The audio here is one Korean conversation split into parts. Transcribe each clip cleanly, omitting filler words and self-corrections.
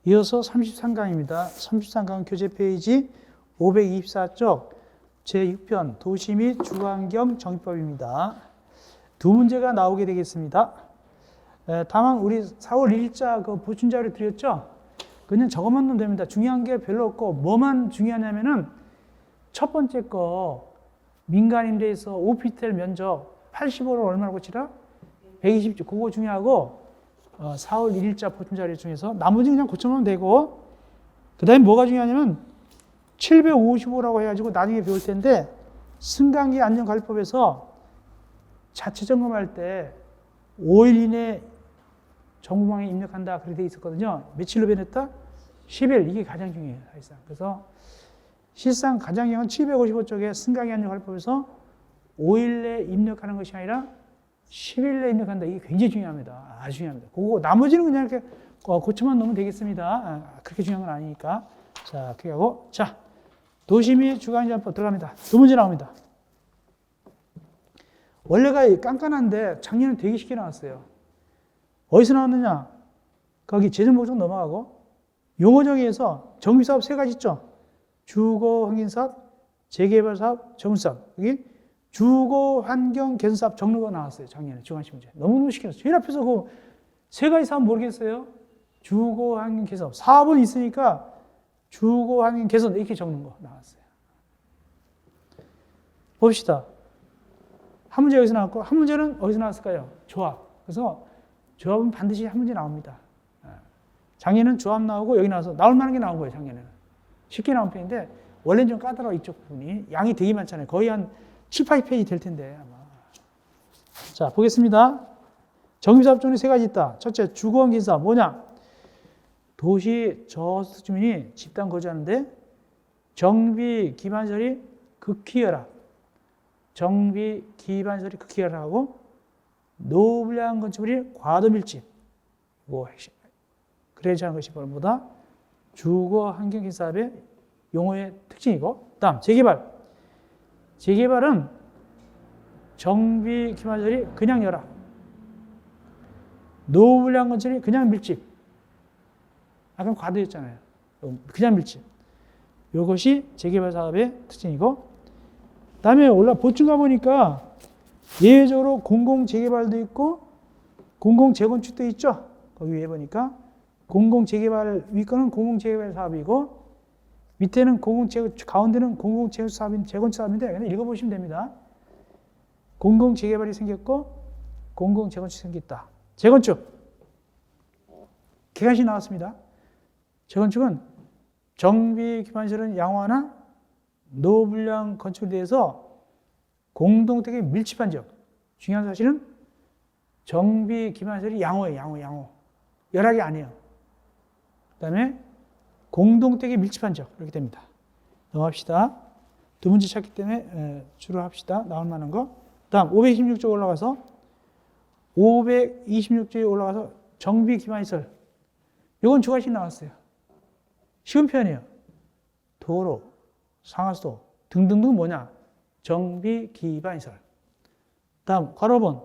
이어서 33강입니다. 33강 교재 페이지 524쪽 제6편 도시 및 주거환경 정의법입니다. 두 문제가 나오게 되겠습니다. 다만 우리 4월 1일자 그 보충자료 드렸죠? 그냥 적어만 넣으면 됩니다. 중요한 게 별로 없고 뭐만 중요하냐면은 첫 번째 거 민간임대에서 오피스텔 면적 85로 얼마라고 치라? 120주. 그거 중요하고 4월 1일자 보충자료 중에서 나머지 그냥 고쳐놓으면 되고 그 다음에 뭐가 중요하냐면 755라고 해가지고 나중에 배울 텐데 승강기 안전관리법에서 자체 점검할 때 5일 이내 정부망에 입력한다 그렇게 돼 있었거든요. 며칠로 변했다? 10일. 이게 가장 중요해요. 사실상. 그래서 실상 가장 중요한 755쪽에 승강기 안전관리법에서 5일 내에 입력하는 것이 아니라 10일 내에 입력한다. 이게 굉장히 중요합니다. 아주 중요합니다. 그거 나머지는 그냥 이렇게 고쳐만 넣으면 되겠습니다. 그렇게 중요한 건 아니니까. 자, 그렇게 하고 자, 도시 및 주거환경법 들어갑니다. 두 문제 나옵니다. 원래가 깐깐한데 작년에 되게 쉽게 나왔어요. 어디서 나왔느냐? 거기 재정복종 넘어가고 용어정의에서 정비사업 세 가지 있죠. 주거환경사업, 재개발사업, 정수사업. 여기 주거환경개선사업 정리가 나왔어요. 작년에 중간시문제. 너무너무 쉽게 나왔어요. 제일 앞에서 그 세 가지 사업 모르겠어요? 주거환경개선 사업은 있으니까 주거환경개선 이렇게 적는 거 나왔어요. 봅시다. 한 문제 여기서 나왔고 한 문제는 어디서 나왔을까요? 조합. 그래서 조합은 반드시 한 문제 나옵니다. 작년에는 조합 나오고 여기 나와서 나올 만한 게 나온 거예요. 작년에는. 쉽게 나온 편인데 원래는 좀 까다로워 이쪽 부분이. 양이 되게 많잖아요. 거의 한 7, 8페이지 될 텐데 아마. 자, 보겠습니다. 정비사업 중에 세 가지 있다. 첫째, 주거환경사업 뭐냐? 도시 저소득 주민이 집단 거주하는데 정비 기반시설이 극히 열악, 정비 기반시설이 극히 열악하고 노불량 건축물이 과도 밀집. 뭐 핵심. 그래야 하는 것이 뭐다? 주거환경 사업의 용어의 특징이고, 다음 재개발. 재개발은 정비 기반시설이 그냥 열악, 노불량 건축물이 그냥 밀집. 아까 과도였잖아요. 그냥 밀집. 이것이 재개발 사업의 특징이고, 다음에 보충 가보니까 예외적으로 공공재개발도 있고 공공재건축도 있죠. 거기 위에 보니까 공공재개발 위 거는 공공재개발 사업이고 밑에는 가운데는 공공재건축 사업인데 그냥 읽어보시면 됩니다. 공공재개발이 생겼고 공공재건축이 생겼다. 재건축. 개관식 나왔습니다. 재건축은 정비 기반시설은 양호하나 노불량 건축에 대해서 공동택에 밀집한 지역. 중요한 사실은 정비 기반시설이 양호해요. 양호. 열악이 아니에요. 그 다음에 공동택에 밀집한 지역. 이렇게 됩니다. 넘어갑시다. 두 문제 찾기 때문에 주로 합시다. 나올 만한 거. 다음 526쪽 올라가서 526쪽에 올라가서 정비 기반시설. 이건 두 가지 나왔어요. 쉬운 편이에요. 도로, 상하수도 등등등 뭐냐? 정비 기반시설. 다음 괄호번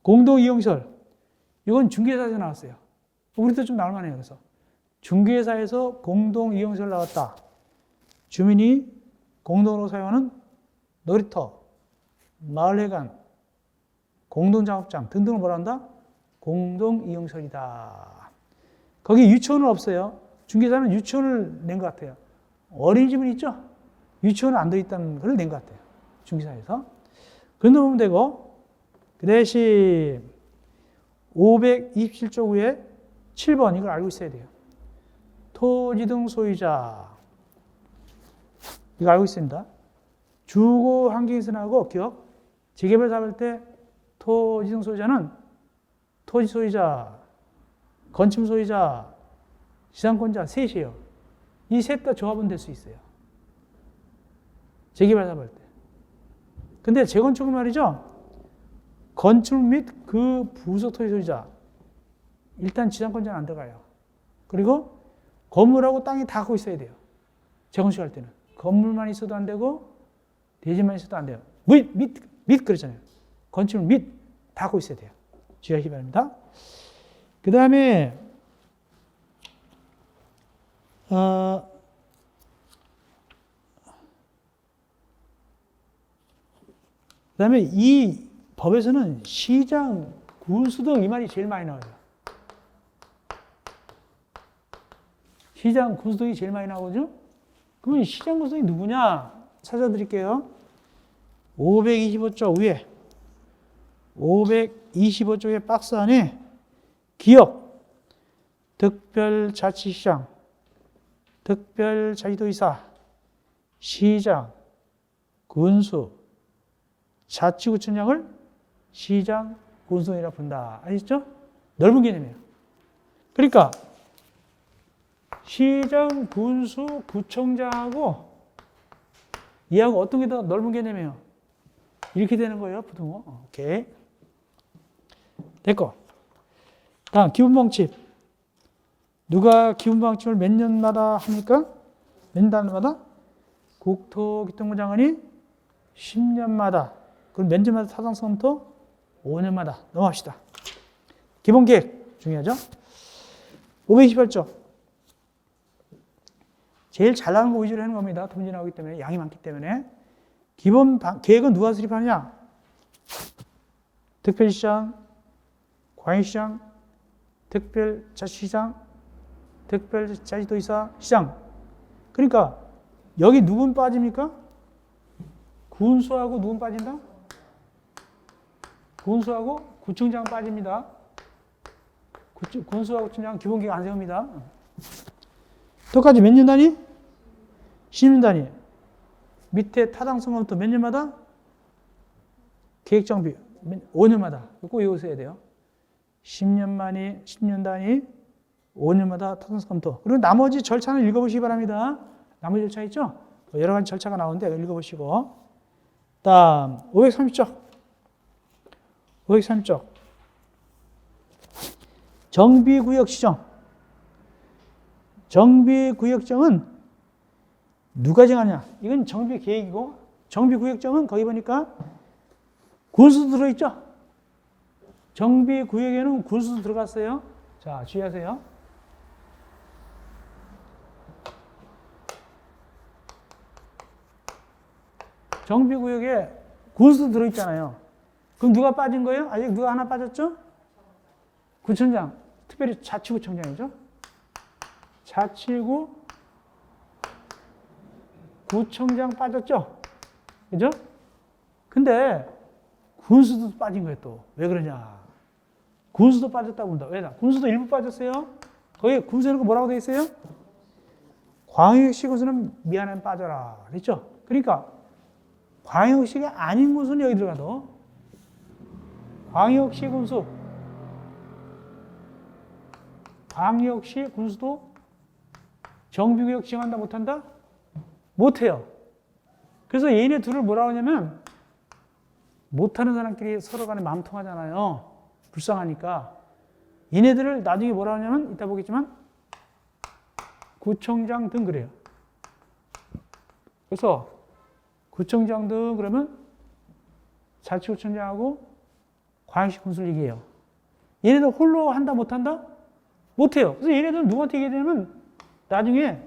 공동이용시설. 이건 중개사에서 나왔어요. 우리도 좀 나올 만해요. 그래서 중개사에서 공동이용시설 나왔다. 주민이 공동으로 사용하는 놀이터, 마을회관, 공동작업장 등등을 뭐라 한다? 공동이용시설이다. 거기 유치원은 없어요. 중개사는 유치원을 낸 것 같아요. 어린이집은 있죠? 유치원은 안 들어있다는 걸 낸 것 같아요. 중개사에서. 그런 거 보면 되고, 그 대신 527쪽 위에 7번 이걸 알고 있어야 돼요. 토지 등 소유자. 이거 알고 있습니다. 주거환경개선하고 기억. 재개발 사업할 때 토지 등 소유자는 토지 소유자, 건축 소유자, 지상권자 셋이에요. 이 셋 다 조합은 될 수 있어요. 재개발 사업할 때. 근데 재건축은 말이죠. 건축 및 그 부속 토지 소유자. 일단 지상권자는 안 들어가요. 그리고 건물하고 땅이 다 갖고 있어야 돼요. 재건축할 때는. 건물만 있어도 안 되고 대지만 있어도 안 돼요. 및 그러잖아요. 건축물 및 다 갖고 있어야 돼요. 주의하시기 바랍니다. 그 다음에 그다음에 이 법에서는 시장, 군수 등 이 말이 제일 많이 나와요. 시장, 군수 등이 제일 많이 나오죠? 그러면 시장, 군수 등이 누구냐? 찾아드릴게요. 525쪽 위에 525쪽의 박스 안에 기업, 특별자치시장, 특별자치도의사, 시장, 군수, 자치구청장을 시장, 군수이라 부른다. 아시죠? 넓은 개념이에요. 그러니까 시장, 군수, 구청장하고 이하고 어떤 게 더 넓은 개념이에요? 이렇게 되는 거예요, 보통. 오케이. 됐고. 다음, 기본방침. 누가 기본방침을 몇 년마다 합니까? 몇 년마다? 국토교통부 장관이 10년마다. 그럼 몇 년마다 타당성부터? 5년마다. 넘어갑시다. 기본계획 중요하죠? 528조. 제일 잘 나가는 거 위주로 하는 겁니다. 돈이 나오기 때문에, 양이 많기 때문에. 기본 계획은 누가 수립하느냐? 특별시장, 광역시장, 특별자치시장, 특별자치도의사, 시장. 그러니까 여기 누군 빠집니까? 군수하고 누군 빠진다? 군수하고 구청장 빠집니다. 군수하고 구청장 기본계획 안 세웁니다. 똑같이 몇 년 단위? 10년 단위. 밑에 타당성부터 몇 년마다? 계획정비 5년마다. 꼭 외우셔야 돼요. 10년 단위, 5년마다 타당성부터. 그리고 나머지 절차는 읽어보시기 바랍니다. 나머지 절차 있죠? 여러 가지 절차가 나오는데 읽어보시고. 다음 530쪽. 530쪽. 정비구역 지정. 정비구역정은 누가 정하냐? 이건 정비계획이고, 정비구역정은 거기 보니까 군수도 들어있죠? 정비구역에는 군수도 들어갔어요. 자, 주의하세요. 정비구역에 군수도 들어있잖아요. 그럼 누가 빠진 거예요? 아직 누가 하나 빠졌죠? 구청장, 특별히 자치구청장이죠. 자치구, 구청장 빠졌죠? 그죠? 근데 군수도 빠진 거예요, 또. 왜 그러냐? 군수도 빠졌다고 본다. 왜? 군수도 일부 빠졌어요. 거기 군수는 뭐라고 되어 있어요? 광역시 군수는 미안하면 빠져라. 그랬죠? 그러니까 광역시가 아닌 군수는 여기 들어가도 광역시 군수, 광역시 군수도 정비구역 지정한다 못한다? 못해요. 그래서 얘네 둘을 뭐라고 하냐면 못하는 사람끼리 서로 간에 마음 통하잖아요. 불쌍하니까. 얘네들을 나중에 뭐라고 하냐면 이따 보겠지만 구청장 등 그래요. 그래서 구청장 등 그러면 자치구청장하고 광역시 군수를 얘기해요. 얘네들 홀로 한다 못한다? 못해요. 그래서 얘네들은 누구한테 얘기하냐면 나중에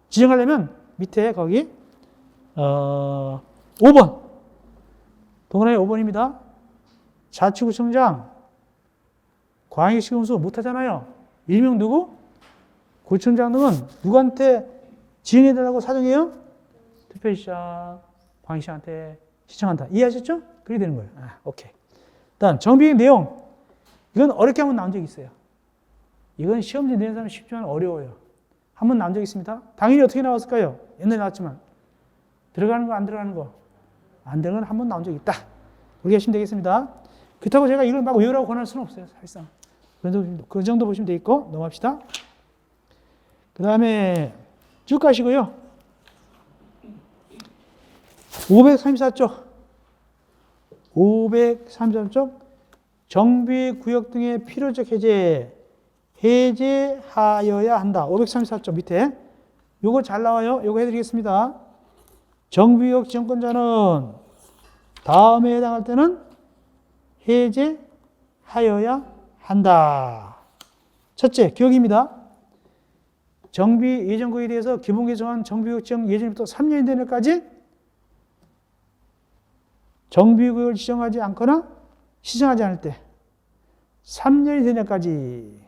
지정하려면 밑에 거기 5번 동그라미 5번입니다. 자치구청장 광역시 군수 못하잖아요. 일명 누구? 구청장 등은 누구한테 지정해달라고 사정해요? 특별시장, 광역시한테 시청한다. 이해하셨죠? 그렇게 되는 거예요. 오케이. 다음 정비계획 내용. 이건 어렵게 한번 나온 적이 있어요. 이건 시험지 내는 사람 쉽지만 어려워요. 한번 나온 적이 있습니다. 당연히 어떻게 나왔을까요? 옛날에 나왔지만 들어가는 거 안 들어가는 거 안 들어가는 건 한 번 나온 적이 있다. 그렇게 하시면 되겠습니다. 그렇다고 제가 이걸 막 외우라고 권할 수는 없어요. 사실상. 그 정도 보시면 되겠고 넘어갑시다. 그 다음에 쭉 가시고요. 534쪽 533쪽 정비구역 등의 필요적 해제하여야 한다. 534쪽 밑에 요거 잘 나와요. 요거 해드리겠습니다. 정비구역 지정권자는 다음에 해당할 때는 해제하여야 한다. 첫째, 기억입니다. 정비 예정구역에 대해서 기본 개정한 정비구역 지정 예정부터 3년이 되는 해까지 정비구역을 지정하지 않거나 시정하지 않을 때 3년이 되는 해까지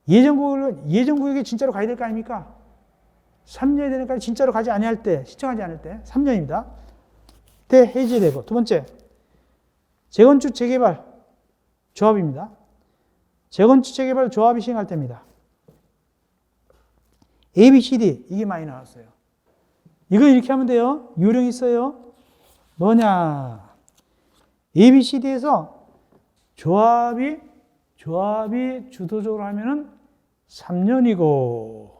예정구역에 진짜로 가야 될 거 아닙니까? 3년이 되는 해까지 진짜로 가지 아니할 때, 시정하지 않을 때 3년입니다. 때 해제되고, 두 번째 재건축 재개발 조합입니다. 재건축 재개발 조합이 시행할 때입니다. A, B, C, D 이게 많이 나왔어요. 이거 이렇게 하면 돼요. 요령이 있어요. 뭐냐? A, B, C, D에서 조합이 주도적으로 하면은 3년이고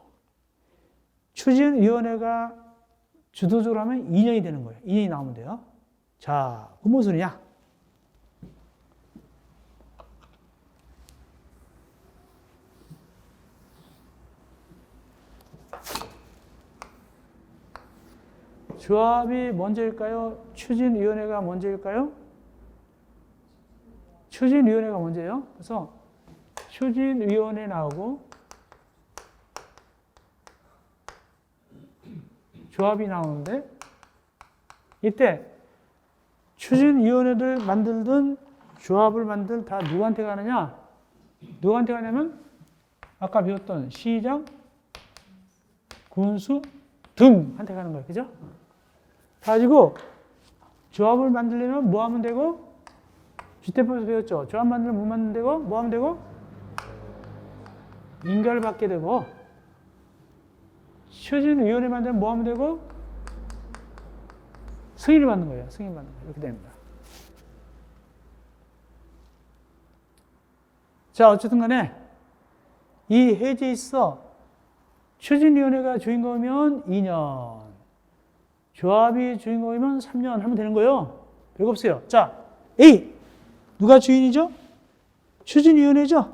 추진위원회가 주도적으로 하면 2년이 되는 거예요. 2년이 나오면 돼요. 자, 그 무슨 소리냐? 조합이 먼저일까요? 추진위원회가 먼저일까요? 추진위원회가 먼저예요. 그래서 추진위원회 나오고 조합이 나오는데 이때 추진위원회를 만들든 조합을 만들든 다 누구한테 가느냐? 누구한테 가냐면 아까 배웠던 시장, 군수 등한테 가는 거예요. 그죠? 가지고 조합을 만들려면 뭐 하면 되고? 주택법에서 배웠죠. 조합 만들면 뭐 만들면 되고? 뭐 하면 되고? 인가를 받게 되고 추진위원회 만들면 뭐 하면 되고? 승인을 받는 거예요. 승인 받는 거예요. 이렇게 됩니다. 자, 어쨌든 간에 이 해제에 있어 추진위원회가 주인공이면 2년, 조합이 주인공이면 3년 하면 되는 거예요. 별거 없어요. 자, A. 누가 주인이죠? 추진위원회죠?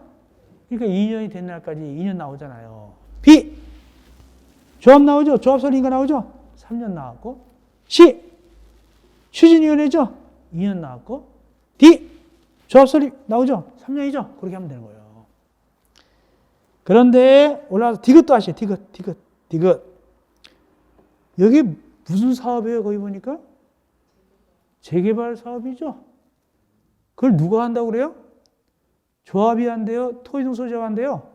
그러니까 2년이 된 날까지 2년 나오잖아요. B. 조합 나오죠? 조합설인가 나오죠? 3년 나왔고. C. 추진위원회죠? 2년 나왔고. D. 조합설이 나오죠? 3년이죠? 그렇게 하면 되는 거예요. 그런데 올라와서 디귿도 하시죠. 디귿. 여기 무슨 사업이에요? 거기 보니까? 재개발 사업이죠? 그걸 누가 한다고 그래요? 조합이 한대요? 토지동 소유자가 한대요?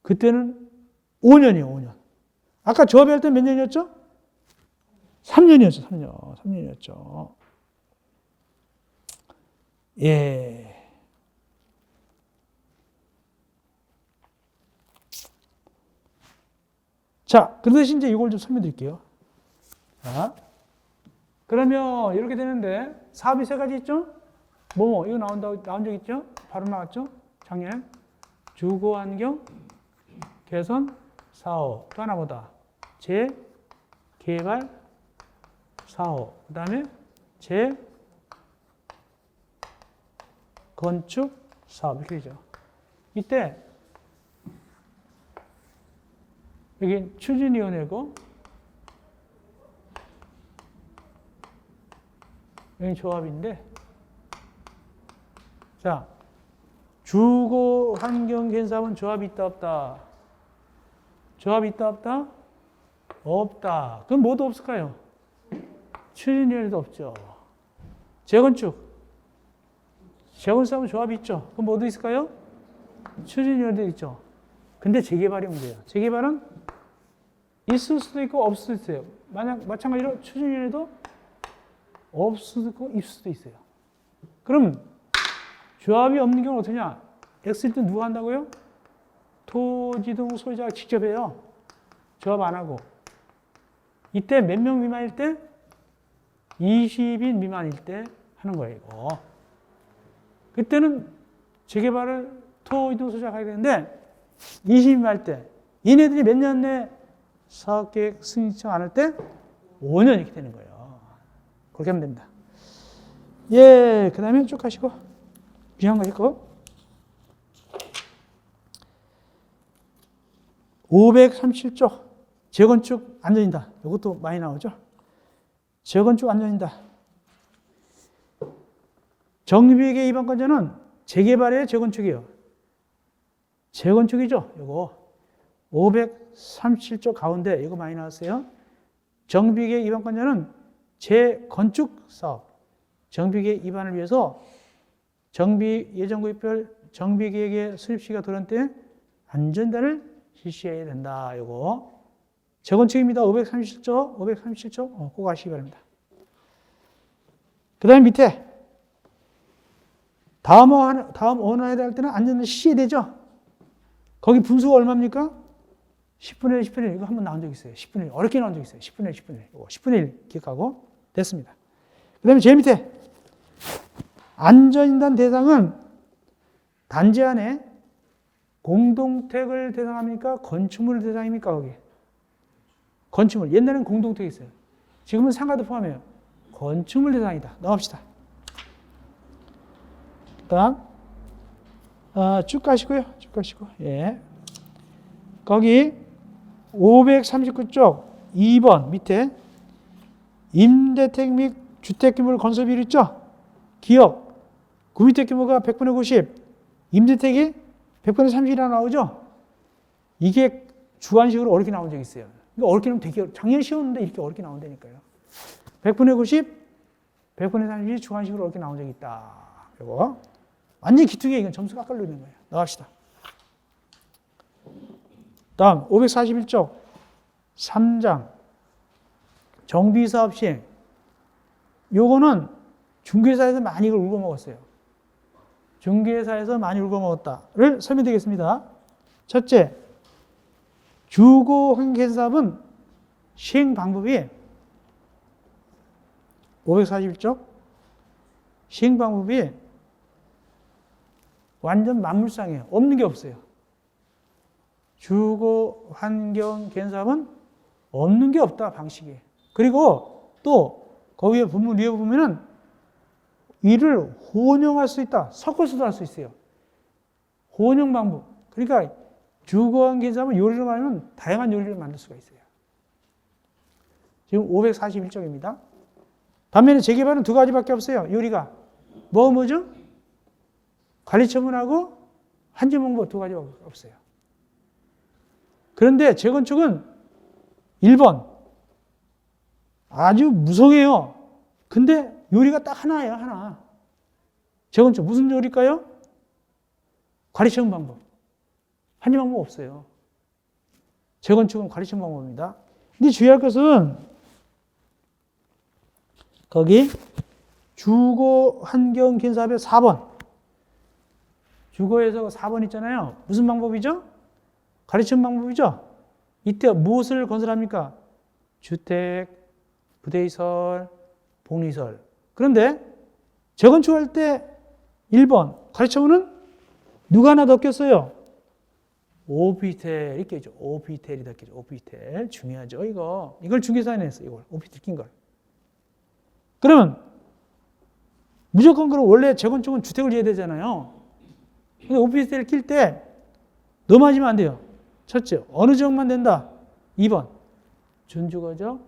그때는 5년이에요, 5년. 아까 조합이 할 때 몇 년이었죠? 3년이었죠, 3년이었죠. 예. 자, 그 대신 이제 이걸 좀 설명드릴게요. 자, 그러면 이렇게 되는데 사업이 세 가지 있죠? 이거 나온 적 있죠? 바로 나왔죠? 작년에 주거환경 개선 사업, 또 하나 보다 재개발 사업, 그 다음에 재건축 사업 이렇게 되죠. 이때 여기 추진위원회고 여기 조합인데, 자, 주거환경개선사업은 조합이 있다 없다? 조합이 있다 없다? 없다. 그럼 뭐도 없을까요? 추진위원회도 없죠. 재건축사업은 조합이 있죠. 그럼 뭐도 있을까요? 추진위원회도 있죠. 근데 재개발이 문제예요. 재개발은 있을 수도 있고 없을 수도 있어요. 마찬가지로 추진위원회도 없을 수도 있고 있을 수도 있어요. 그럼 조합이 없는 경우는 어떠냐? X일 때 누가 한다고요? 토지동 소유자가 직접 해요. 조합 안 하고. 이때 몇 명 미만일 때? 20인 미만일 때 하는 거예요, 이거. 그때는 재개발을 토지동 소유자가 하게 되는데 20인 미만일 때 얘네들이 몇 년 내 사업계획 승인 신청 안 할 때 5년 이렇게 되는 거예요. 그렇게 하면 됩니다. 예, 그 다음에 쭉 가시고 비한 거 있고 537조 재건축 안전이다. 이것도 많이 나오죠. 재건축 안전이다. 정비계 위반 건자는 재개발이에요, 재건축이에요? 재건축이죠. 이거 537조 가운데 이거 많이 나왔어요. 정비계획 입안권자는 재건축 사업, 정비계획 입안을 위해서 정비 예정구역별 정비계획의 수립시가 도란 때 안전단을 실시해야 된다. 요거 재건축입니다. 537조 꼭 아시기 바랍니다. 그 다음에 밑에 다음 언어에 대할 때는 안전을 실시해야 되죠. 거기 분수가 얼마입니까? 10분의 1, 10분의 1 이거 한번 나온 적 있어요. 10분의 1 어렵게 나온 적 있어요. 10분의 1, 10분의 1 이거 10분의 1 기억하고 됐습니다. 그 다음에 제일 밑에 안전인단 대상은 단지 안에 공동택을 대상합니까? 건축물 대상입니까? 거기 건축물. 옛날에는 공동택이 있어요. 지금은 상가도 포함해요. 건축물 대상이다. 넘어갑시다. 다음 쭉 가시고요. 쭉 가시고 예. 거기 539쪽 2번 밑에 임대택 및 주택규모 건설 비율 있죠? 기억 구주택 규모가 100분의 90 임대택이 100분의 30이라 나오죠? 이게 주관식으로 어렵게 나온 적이 있어요. 이거 어렵게 나오면 되게 작년 쉬웠는데 이렇게 어렵게 나온다니까요. 100분의 90 100분의 30이 주관식으로 어렵게 나온 적이 있다. 이거 완전히 기특해. 이건 점수 깎아올리는 거예요. 나갑시다. 다음 541쪽 3장 정비사업 시행. 요거는 중개사에서 많이 이걸 울고먹었어요. 중개사에서 많이 울고먹었다를 설명드리겠습니다. 첫째, 주거환경사업은 시행 방법이 541쪽 시행 방법이 완전 만물상이에요. 없는 게 없어요. 주거환경개선사업은 없는 게 없다, 방식이. 그리고 또 거기에 본문 위에 보면은 이를 혼용할 수 있다. 섞어서도 할 수 있어요. 혼용 방법. 그러니까 주거환경개선사업은 요리로 말하면 다양한 요리를 만들 수가 있어요. 지금 541쪽입니다. 반면에 재개발은 두 가지밖에 없어요. 요리가. 뭐죠? 관리처분하고 한지명부 두 가지밖에 없어요. 그런데 재건축은 1번. 아주 무성해요. 근데 요리가 딱 하나예요, 하나. 재건축 무슨 요리일까요? 관리처분 방법. 한지 방법 없어요. 재건축은 관리처분 방법입니다. 근데 주의할 것은 거기 주거환경개선사업의 4번. 주거에서 4번 있잖아요. 무슨 방법이죠? 가르치는 방법이죠. 이때 무엇을 건설합니까? 주택, 부대시설, 복리시설. 그런데 재건축할 때 1번 가르쳐보는 누가 하나 더 꼈어요? 오피스텔이 껴죠. 오피스텔이 더 껴죠. 오피스텔 중요하죠. 이걸 중개사에 냈어요. 이걸 오피스텔 낀 걸. 그러면 무조건 그럼 원래 재건축은 주택을 지어야 되잖아요. 근데 오피스텔을 낄 때 넘어지면 안 돼요. 첫째, 어느 지역만 된다. 2번, 준주거적,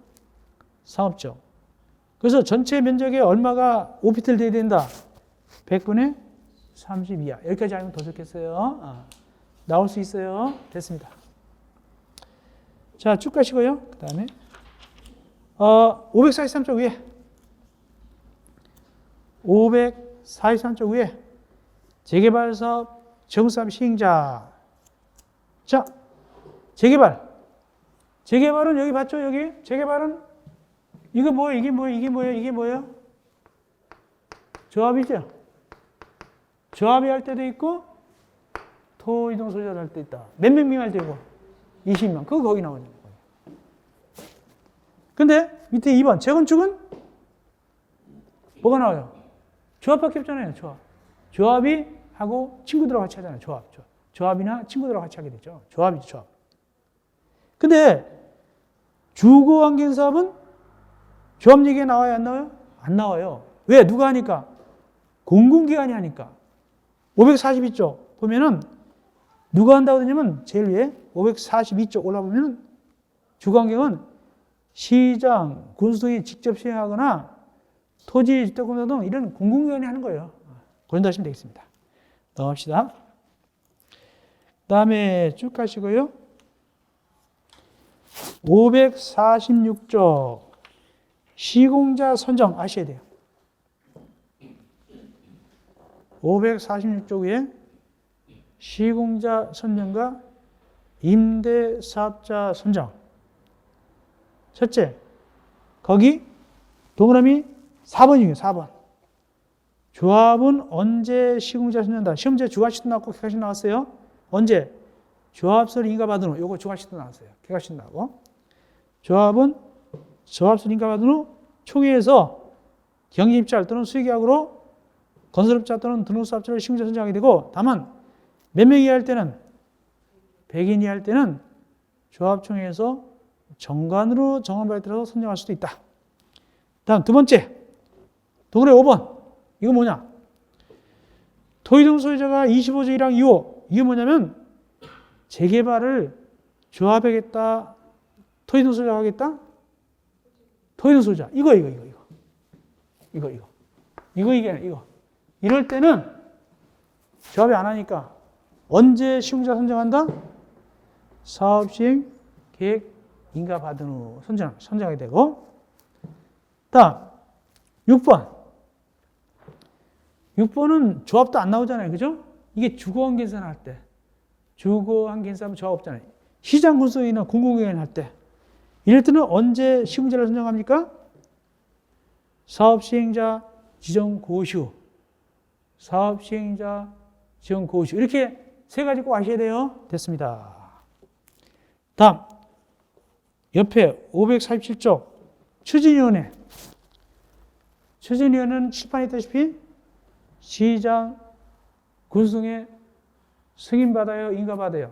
상업적. 그래서 전체 면적에 얼마가 오피스텔 돼야 된다. 100분의 30 이하. 여기까지 알면 더 좋겠어요. 나올 수 있어요. 됐습니다. 자, 쭉 가시고요. 그 다음에 543쪽 위에 543쪽 위에 재개발사업 정사업 시행자. 자, 재개발. 재개발은 여기 봤죠? 여기 재개발은 이거 뭐예요? 이게 뭐예요? 이게 뭐예요? 이게 뭐예요? 조합이죠. 조합이 할 때도 있고 토이동 소유자 할 때 있다. 몇 명 미만 할 때고 20명. 그거 거기 나오죠. 근데 밑에 2번 재건축은 뭐가 나와요? 조합밖에 없잖아요. 조합. 조합이 하고 친구들하고 같이 하잖아요. 조합. 조합이나 친구들하고 같이 하게 되죠. 조합이죠. 조합. 근데 주거환경사업은 조합 얘기가 나와요? 안 나와요? 안 나와요. 왜? 누가 하니까? 공공기관이 하니까. 542쪽 보면은 누가 한다고 하냐면 제일 위에 542쪽 올라보면 주거환경은 시장, 군수 등이 직접 시행하거나 토지, 주택공사 등 이런 공공기관이 하는 거예요. 그 정도 하시면 되겠습니다. 넘어갑시다. 그 다음에 쭉 가시고요. 546쪽 시공자 선정 아셔야 돼요. 546쪽에 시공자 선정과 임대사업자 선정. 첫째, 거기 동그라미 4번이에요. 4번. 조합은 언제 시공자 선정한다. 시험제 주관식도 나왔고 객관식도 나왔어요. 언제? 조합서를 인가받은 후. 요거 주관식도 나왔어요. 객관식도 나오고. 조합은 조합서를 인가받은 후 총회에서 경쟁입찰 또는 수의계약으로 건설업자 또는 등록사업자를 시공자 선정하게 되고, 다만 몇 명 이하 할 때는 100인 이하 할 때는 조합총회에서 정관으로 정한 바에 따라서 선정할 수도 있다. 다음 두 번째, 동그라미 5번. 이거 뭐냐? 토지등 소유자가 25조 1항 2호. 이게 뭐냐면 재개발을 조합하겠다. 토지등 소유자가 하겠다. 토지등 소유자. 이거. 이럴 때는 조합이 안 하니까 언제 시공자 선정한다? 사업시행 계획 인가 받은 후 선정하게 되고, 다음 6번은 조합도 안 나오잖아요. 그죠? 이게 주거환 계산할 때, 주거환 계산하면 조합 없잖아요. 시장 군수회의나 공공회의 할 때, 이럴 때는 언제 시공자를 선정합니까? 사업시행자 지정 고시 후. 사업시행자 지정 고시 후. 이렇게 세 가지 꼭 아셔야 돼요. 됐습니다. 다음 옆에 547쪽 추진위원회. 추진위원회는 칠판에 있다시피 시장 군수회 승인받아요? 인가받아요?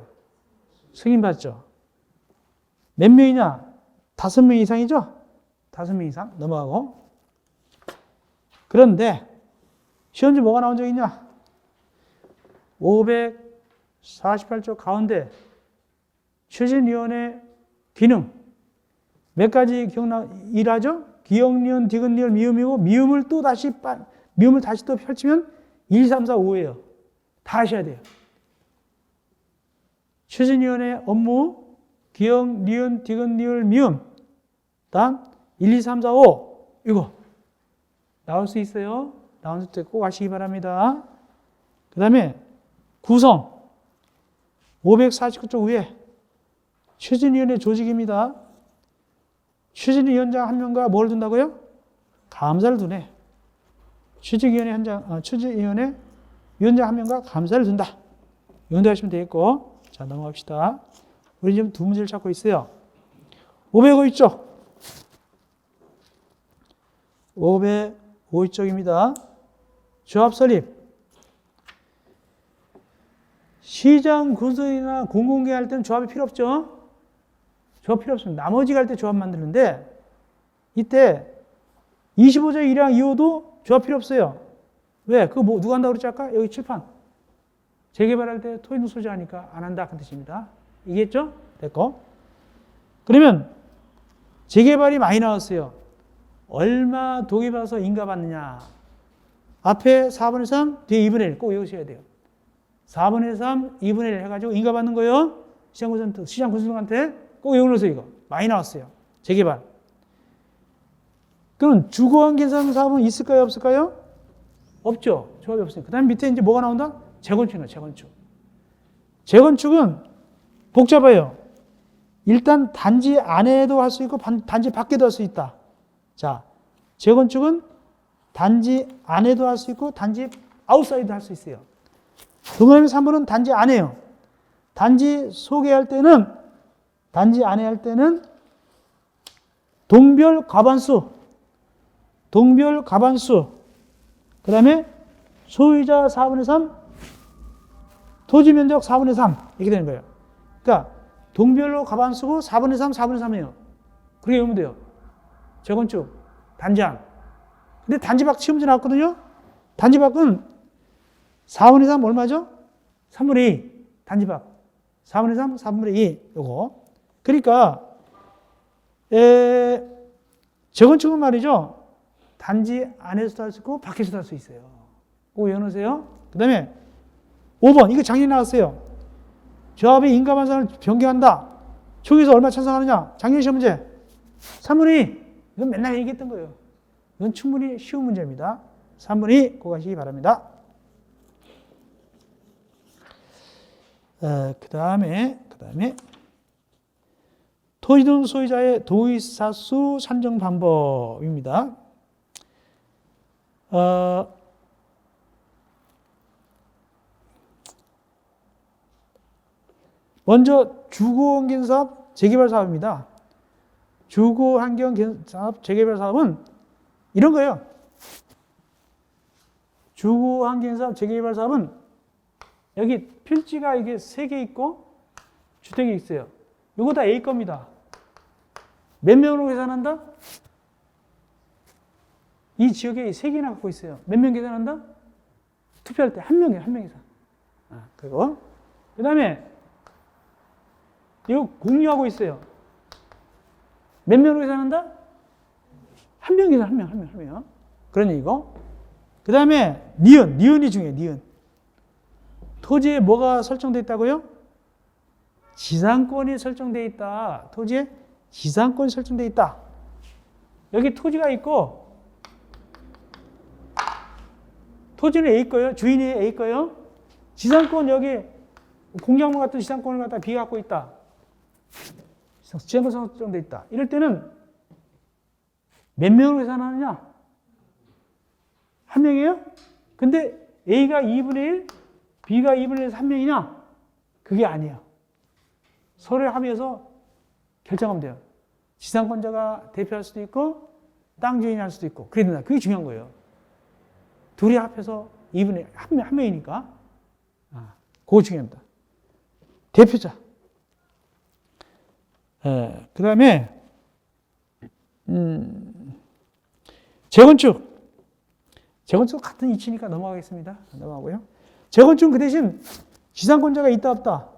승인받죠. 몇 명이냐? 5명 이상이죠? 5명 이상 넘어가고. 그런데 시험지 뭐가 나온 적 있냐? 548쪽 가운데 추진위원회 기능 몇 가지 일하죠? 기역, 니은, 디귿, 리을, 미음이고, 미음을 다시 또 펼치면 1, 2, 3, 4, 5예요. 다 하셔야 돼요. 추진위원회 업무, 기역, 니은, 디귿, 리을, 미음. 다음 1, 2, 3, 4, 5. 이거 나올 수 있어요. 나올 때 꼭 하시기 바랍니다. 그 다음에 구성 549쪽 위에 추진위원회 조직입니다. 추진위원장 한 명과 뭘 둔다고요? 감사를 두네. 추진위원회 위원장 한 명과 감사를 둔다. 이 정도 하시면 되겠고. 자, 넘어갑시다. 우리 지금 두 문제를 찾고 있어요. 505쪽. 505쪽입니다. 조합 설립. 시장 군수이나 공공계획 할 때는 조합이 필요 없죠? 조합 필요 없습니다. 나머지 갈 때 조합 만드는데, 이때 25조 1항 2호도 조합 필요 없어요. 왜? 그거 누가 한다고 그랬지 아까? 여기 칠판. 재개발할 때 토지등 소지하니까 안 한다. 그 뜻입니다. 이해했죠? 됐고. 그러면 재개발이 많이 나왔어요. 얼마 도입해서 인가 받느냐. 앞에 4분의 3, 뒤에 2분의 1 꼭 외우셔야 돼요. 4분의 3, 2분의 1 해가지고 인가 받는 거예요. 시장 군수들한테 꼭 외우면서 이거. 많이 나왔어요. 재개발. 그럼 주거환 계산 사업은 있을까요? 없을까요? 없죠. 조합이 없으니까. 그 다음 밑에 이제 뭐가 나온다? 재건축이에요. 재건축. 재건축은 복잡해요. 일단 단지 안에도 할 수 있고 단지 밖에도 할 수 있다. 자, 재건축은 단지 안에도 할 수 있고 단지 아웃사이드 할 수 있어요. 동그라미 3번은 단지 안에요. 단지 소개할 때는 단지 안에 할 때는 동별 과반수, 그 다음에 소유자 4분의 3, 토지 면적 4분의 3 이렇게 되는 거예요. 그러니까 동별로 과반수고 4분의 3, 4분의 3이에요. 그렇게 외우면 돼요. 재건축, 단지 안. 근데 단지 밖 시험지 나왔거든요. 단지 밖은 4분의 3 얼마죠? 3분의 2. 단지 밖. 4분의 3, 4분의 2. 요거. 그러니까 재건축은 말이죠. 단지 안에서도 할 수 있고 밖에서도 할 수 있어요. 그거 외워놓으세요. 그 다음에 5번. 이거 작년에 나왔어요. 조합의 인가반상을 변경한다. 총에서 얼마 찬성하느냐? 작년 시험 문제. 3분의 2. 이건 맨날 얘기했던 거예요. 이건 충분히 쉬운 문제입니다. 3분의 2 그거 하시기 바랍니다. 그 다음에 토지등 소유자의 도의사수 산정 방법입니다. 먼저 주거환경사업 재개발 사업입니다. 주거환경사업 재개발 사업은 이런 거예요. 주거환경사업 재개발 사업은 여기 필지가 이게 3개 있고 주택이 있어요. 이거 다 A 겁니다. 몇 명으로 계산한다? 이 지역에 3개나 갖고 있어요. 몇 명 계산한다? 투표할 때 한 명이에요. 한 명이서. 그리고 그 다음에 이거 공유하고 있어요. 몇 명으로 계산한다? 한 명이서 한 명. 그러니 이거. 그 다음에 니은이 중요해요. 니은. 토지에 뭐가 설정되어 있다고요? 지상권이 설정되어 있다. 토지에 지상권이 설정되어 있다. 여기 토지가 있고 토지는 A 거예요. 주인이 A 거예요. 지상권 여기 공작물 같은 지상권을 갖다 B 갖고 있다. 지상권 설정되어 있다. 이럴 때는 몇 명으로 계산하느냐? 한 명이에요? 근데 A가 2분의 1, B가 2분의 1에서 한 명이냐? 그게 아니에요. 서로 합의해서 결정하면 돼요. 지상권자가 대표할 수도 있고 땅 주인이 할 수도 있고 그래야 된다. 그게 중요한 거예요. 둘이 합해서 2분의 1, 한 명이니까. 그거 중요합니다. 대표자. 그 다음에 재건축 같은 이치니까 넘어가겠습니다. 넘어가고요. 재건축은 그 대신 지상권자가 있다 없다.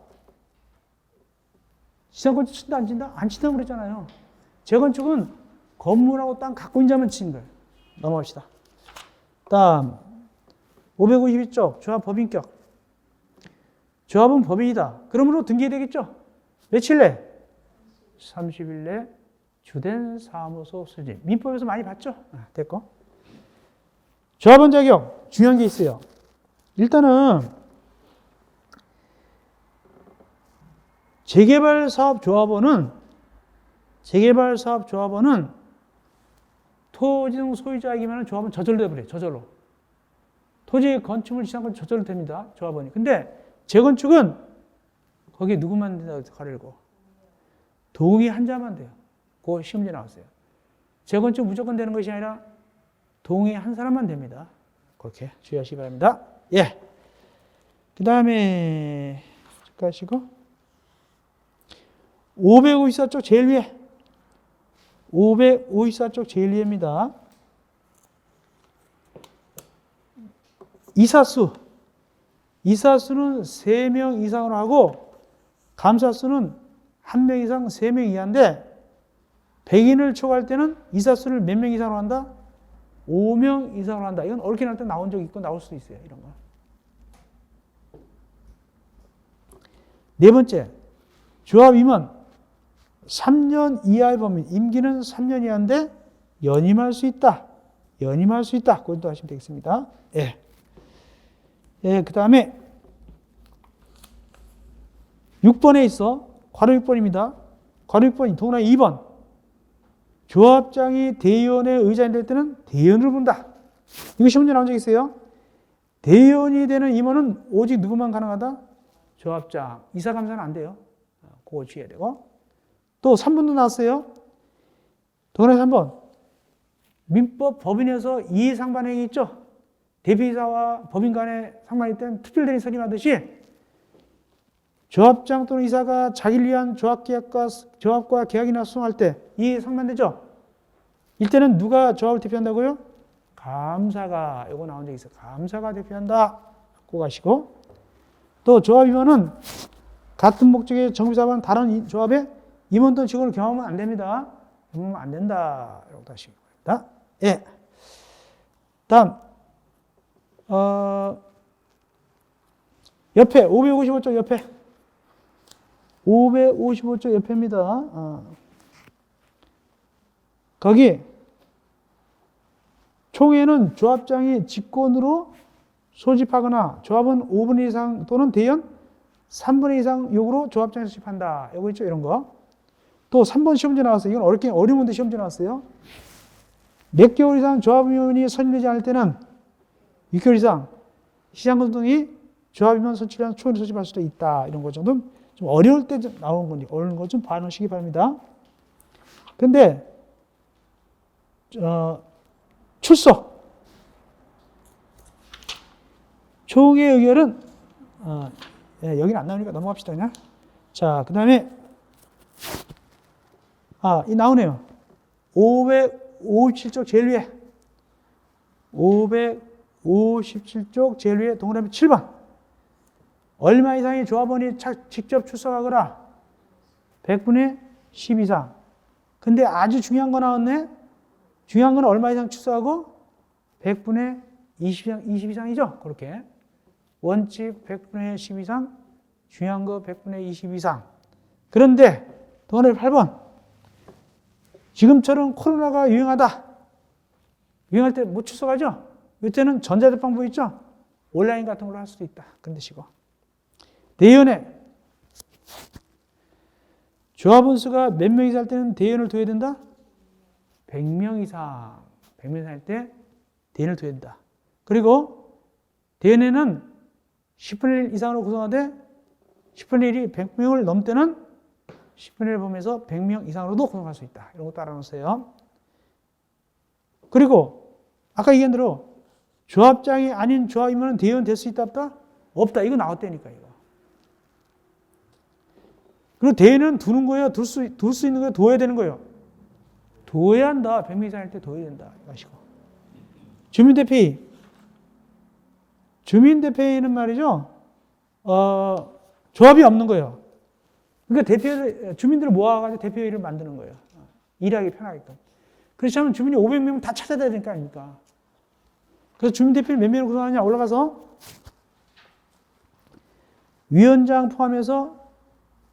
지상권자 친다 안 친다? 안 친다고 그랬잖아요. 재건축은 건물하고 땅 갖고 있는 자만 치는 거예요. 넘어갑시다. 다음 552쪽 조합 법인격. 조합은 법인이다. 그러므로 등기되겠죠? 며칠 내? 30일 내 주된 사무소 수집. 민법에서 많이 봤죠? 됐고. 조합원 자격 중요한 게 있어요. 일단은 재개발 사업 조합원은 토지등 소유자이기만 조합은 저절로 돼버려요. 저절로. 토지 건축물 지상권 저절로 됩니다. 조합원이. 근데 재건축은 거기 누구만 된다고 가르고 동의 한 자만 돼요. 그거 시험지 나왔어요. 재건축 무조건 되는 것이 아니라 동의 한 사람만 됩니다. 그렇게 주의하시기 바랍니다. 예. 그 다음에 가시고 554쪽 제일 위에 554쪽 제일 위에입니다. 이사수는 3명 이상으로 하고 감사수는 1명 이상 3명 이하인데 100인을 초과할 때는 이사수를 몇 명 이상으로 한다? 5명 이상으로 한다. 이건 옳게 날 때 나온 적 있고 나올 수도 있어요. 이런 거. 네 번째, 조합 임원 3년 이하의 범인, 임기는 3년 이하인데 연임할 수 있다. 그것도 하시면 되겠습니다. 예. 예, 그 다음에 6번에 있어. 괄호 6번입니다. 괄호 6번이 동그라미 2번. 조합장이 대의원의 의장이 될 때는 대의원을 본다. 이거 시험문제 나온 적 있어요? 대의원이 되는 임원은 오직 누구만 가능하다? 조합장. 이사감사는 안 돼요. 그거 주의해야 되고. 또 3번도 나왔어요. 동그라미 3번. 민법 법인에서 이해상반행위 있죠? 대표이사와 법인 간의 상반일 때는 특별대리 선임하듯이 조합장 또는 이사가 자기를 위한 조합과 계약이나 수송할 때 이해상반되죠? 이때는 누가 조합을 대표한다고요? 감사가. 이거 나온 적 있어요. 감사가 대표한다. 갖고 가시고. 또 조합임원은 같은 목적의 정비사업은 다른 조합에 임원 또는 직원을 경험하면 안 됩니다. 경험하면 안 된다. 이렇게 하시기 바랍니다. 예. 다음, 옆에, 555쪽 옆에. 555쪽 옆에입니다. 거기 총회는 조합장이 직권으로 소집하거나 조합은 5분 이상 또는 대연 3분의 이상 요구로 조합장이 소집한다. 요거 있죠? 이런 거. 또 3번 시험지 나왔어요. 이건 어려운 문제 시험지 나왔어요. 몇 개월 이상 조합위원이 선임되지 않을 때는 6개월 이상 시장금 등이 조합위원 선출한 총회를 소집할 수도 있다. 이런 거 정도 좀 어려울 때 나오는 건지 어려운 거 좀 봐놓으시기 바랍니다. 근데 출석 총회 의결은 여기는 안 나오니까 넘어갑시다 그냥. 자, 그 다음에 이 나오네요. 557쪽 제일 위에 557쪽 제일 위에 동그라미 7번 얼마 이상의 조합원이 직접 출석하거나 100분의 10 이상. 근데 아주 중요한 거 나왔네. 중요한 건 얼마 이상 출석하고 100분의 20 이상이죠. 그렇게 원칙 100분의 10 이상, 중요한 거 100분의 20 이상. 그런데 동그라미 8번 지금처럼 코로나가 유행하다. 유행할 때 못 출석하죠? 이때는 전자대방법 있죠? 온라인 같은 걸로 할 수도 있다. 그런 뜻이고. 대연에 조합원 수가 몇 명 이상 할 때는 대연을 둬야 된다? 100명 이상. 100명 이상 할 때 대연을 둬야 된다. 그리고 대연에는 10분의 1 이상으로 구성하되 10분의 1이 100명을 넘때는 10분의 1을 보면서 100명 이상으로도 구성할 수 있다. 이런 거 따라놓으세요. 그리고 아까 얘기한 대로 조합장이 아닌 조합이면 대연 될 수 있다 없다? 없다. 이거 나왔다니까 이거. 그리고 대연은 두는 거예요. 둘 수 있는 거예요. 둬야 되는 거예요. 둬야 한다. 100명 이상 할 때 둬야 된다. 이거 주민대표회. 주민대표회는 말이죠. 조합이 없는 거예요. 그러니까 주민들을 모아가지고 대표회의를 만드는 거예요. 일하기 편하게끔. 그렇지 않으면 주민이 500명을 다 찾아야 되니까 아닙니까? 그래서 주민대표를 몇 명을 구성하느냐 올라가서 위원장 포함해서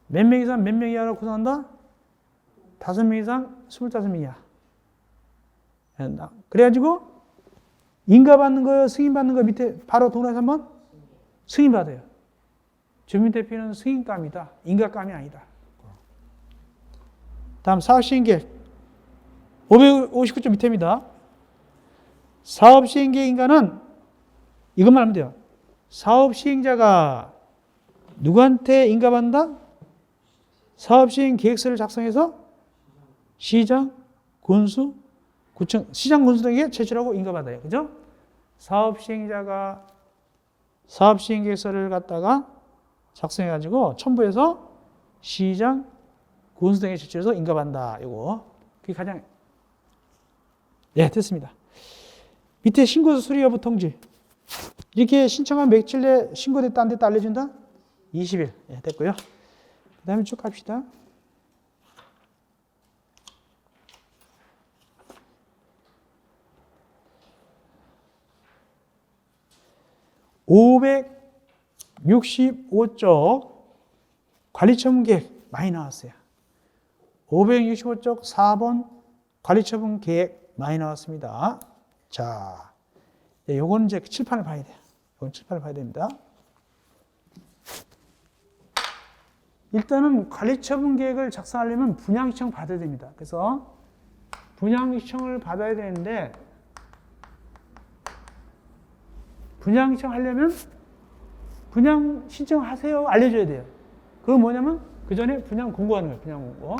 몇 명 이상 몇 명 이하로 구성한다? 5명 이상 25명이야. 그래가지고 인가 받는 거요, 승인 받는 거 밑에 바로 동그라미 한번 승인 받아요. 주민대표는 승인감이다. 인가감이 아니다. 다음 사업시행계획 559쪽 밑에입니다. 사업시행계획 인가는 이것만 하면 돼요. 사업시행자가 누구한테 인가받는다? 사업시행계획서를 작성해서 시장, 군수, 구청, 시장, 군수 등에게 제출하고 인가받아요. 그죠? 사업시행자가 사업시행계획서를 갖다가 작성해가지고 첨부해서 시장, 군수 등에 제출해서 인가받는다. 이거 그게 가장 됐습니다. 밑에 신고서 수리 여부 통지 이렇게 신청한 며칠 내에 신고됐다 안 됐다 알려준다? 20일 됐고요. 그 다음에 쭉 갑시다. (565쪽) 관리처분 계획 많이 나왔어요. 565쪽 4번 관리처분 계획 많이 나왔습니다. 자, 요거는 이제 칠판을 봐야 돼요. 요건 칠판을 봐야 됩니다. 일단은 관리처분 계획을 작성하려면 분양시청 받아야 됩니다. 그래서 분양시청을 받아야 되는데 분양시청 하려면 분양 신청하세요 알려줘야 돼요. 그건 뭐냐면 그 전에 분양 공고하는 거예요. 분양 공고.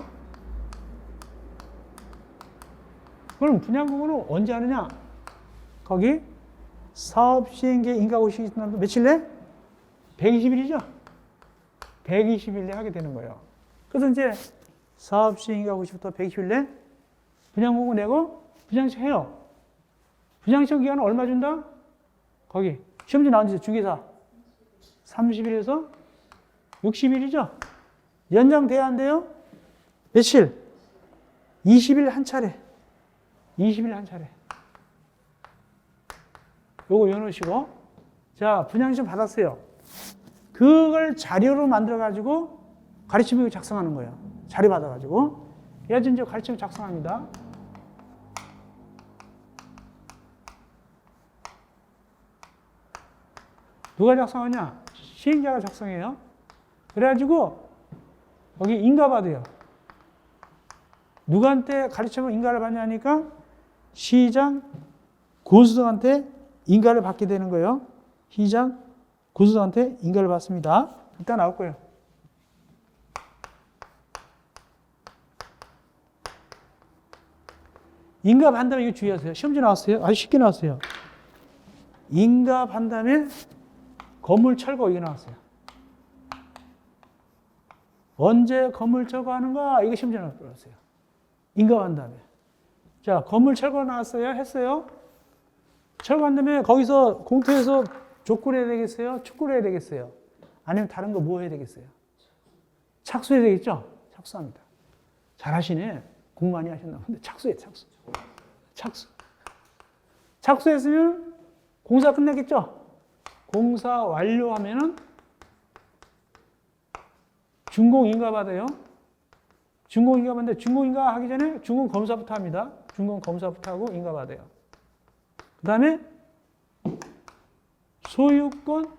그럼 분양 공고는 언제 하느냐? 거기 사업시행계획 인가고시 있는 며칠 내? 120일이죠? 120일 내 하게 되는 거예요. 그래서 이제 사업시행 인가고시부터 120일 내 분양 공고 내고 분양시청 해요. 분양시청 기간은 얼마 준다? 거기 시험지 나온지 중개사 30일에서 60일이죠? 연장돼야 안 돼요? 며칠? 20일 한 차례. 20일 한 차례. 요거 외워놓으시고. 자, 분양시청 받았어요. 그걸 자료로 만들어가지고 가르침을 작성하는 거예요. 자료 받아가지고. 얘가 이제 가르침을 작성합니다. 누가 작성하냐? 시행자가 작성해요. 그래가지고 거기 인가 받아요. 누구한테 가르침을 인가를 받냐니까 시장, 고수들한테 인가를 받게 되는 거예요. 시장, 고수들한테 인가를 받습니다. 일단 나올 거예요. 인가 반담에 이거 주의하세요. 시험지 나왔어요. 아주 쉽게 나왔어요. 인가 반담에 건물 철거 이게 나왔어요. 언제 건물 철거하는가? 이거 시험지 나왔어요. 인가 반담에. 자, 건물 철거 나왔어요. 했어요. 철거한 다음에 거기서 공터에서 족구를 해야 되겠어요? 축구를 해야 되겠어요? 아니면 다른 거 뭐 해야 되겠어요? 착수해야 되겠죠? 착수합니다. 잘하시네. 공부 많이 하셨나 본데 착수해, 착수. 착수. 착수했으면 공사 끝냈겠죠? 공사 완료하면은 준공인가 받아요. 준공인가 받는데 준공인가 하기 전에 준공검사부터 합니다. 준공검사부터 하고 인가 받아요. 그 다음에 소유권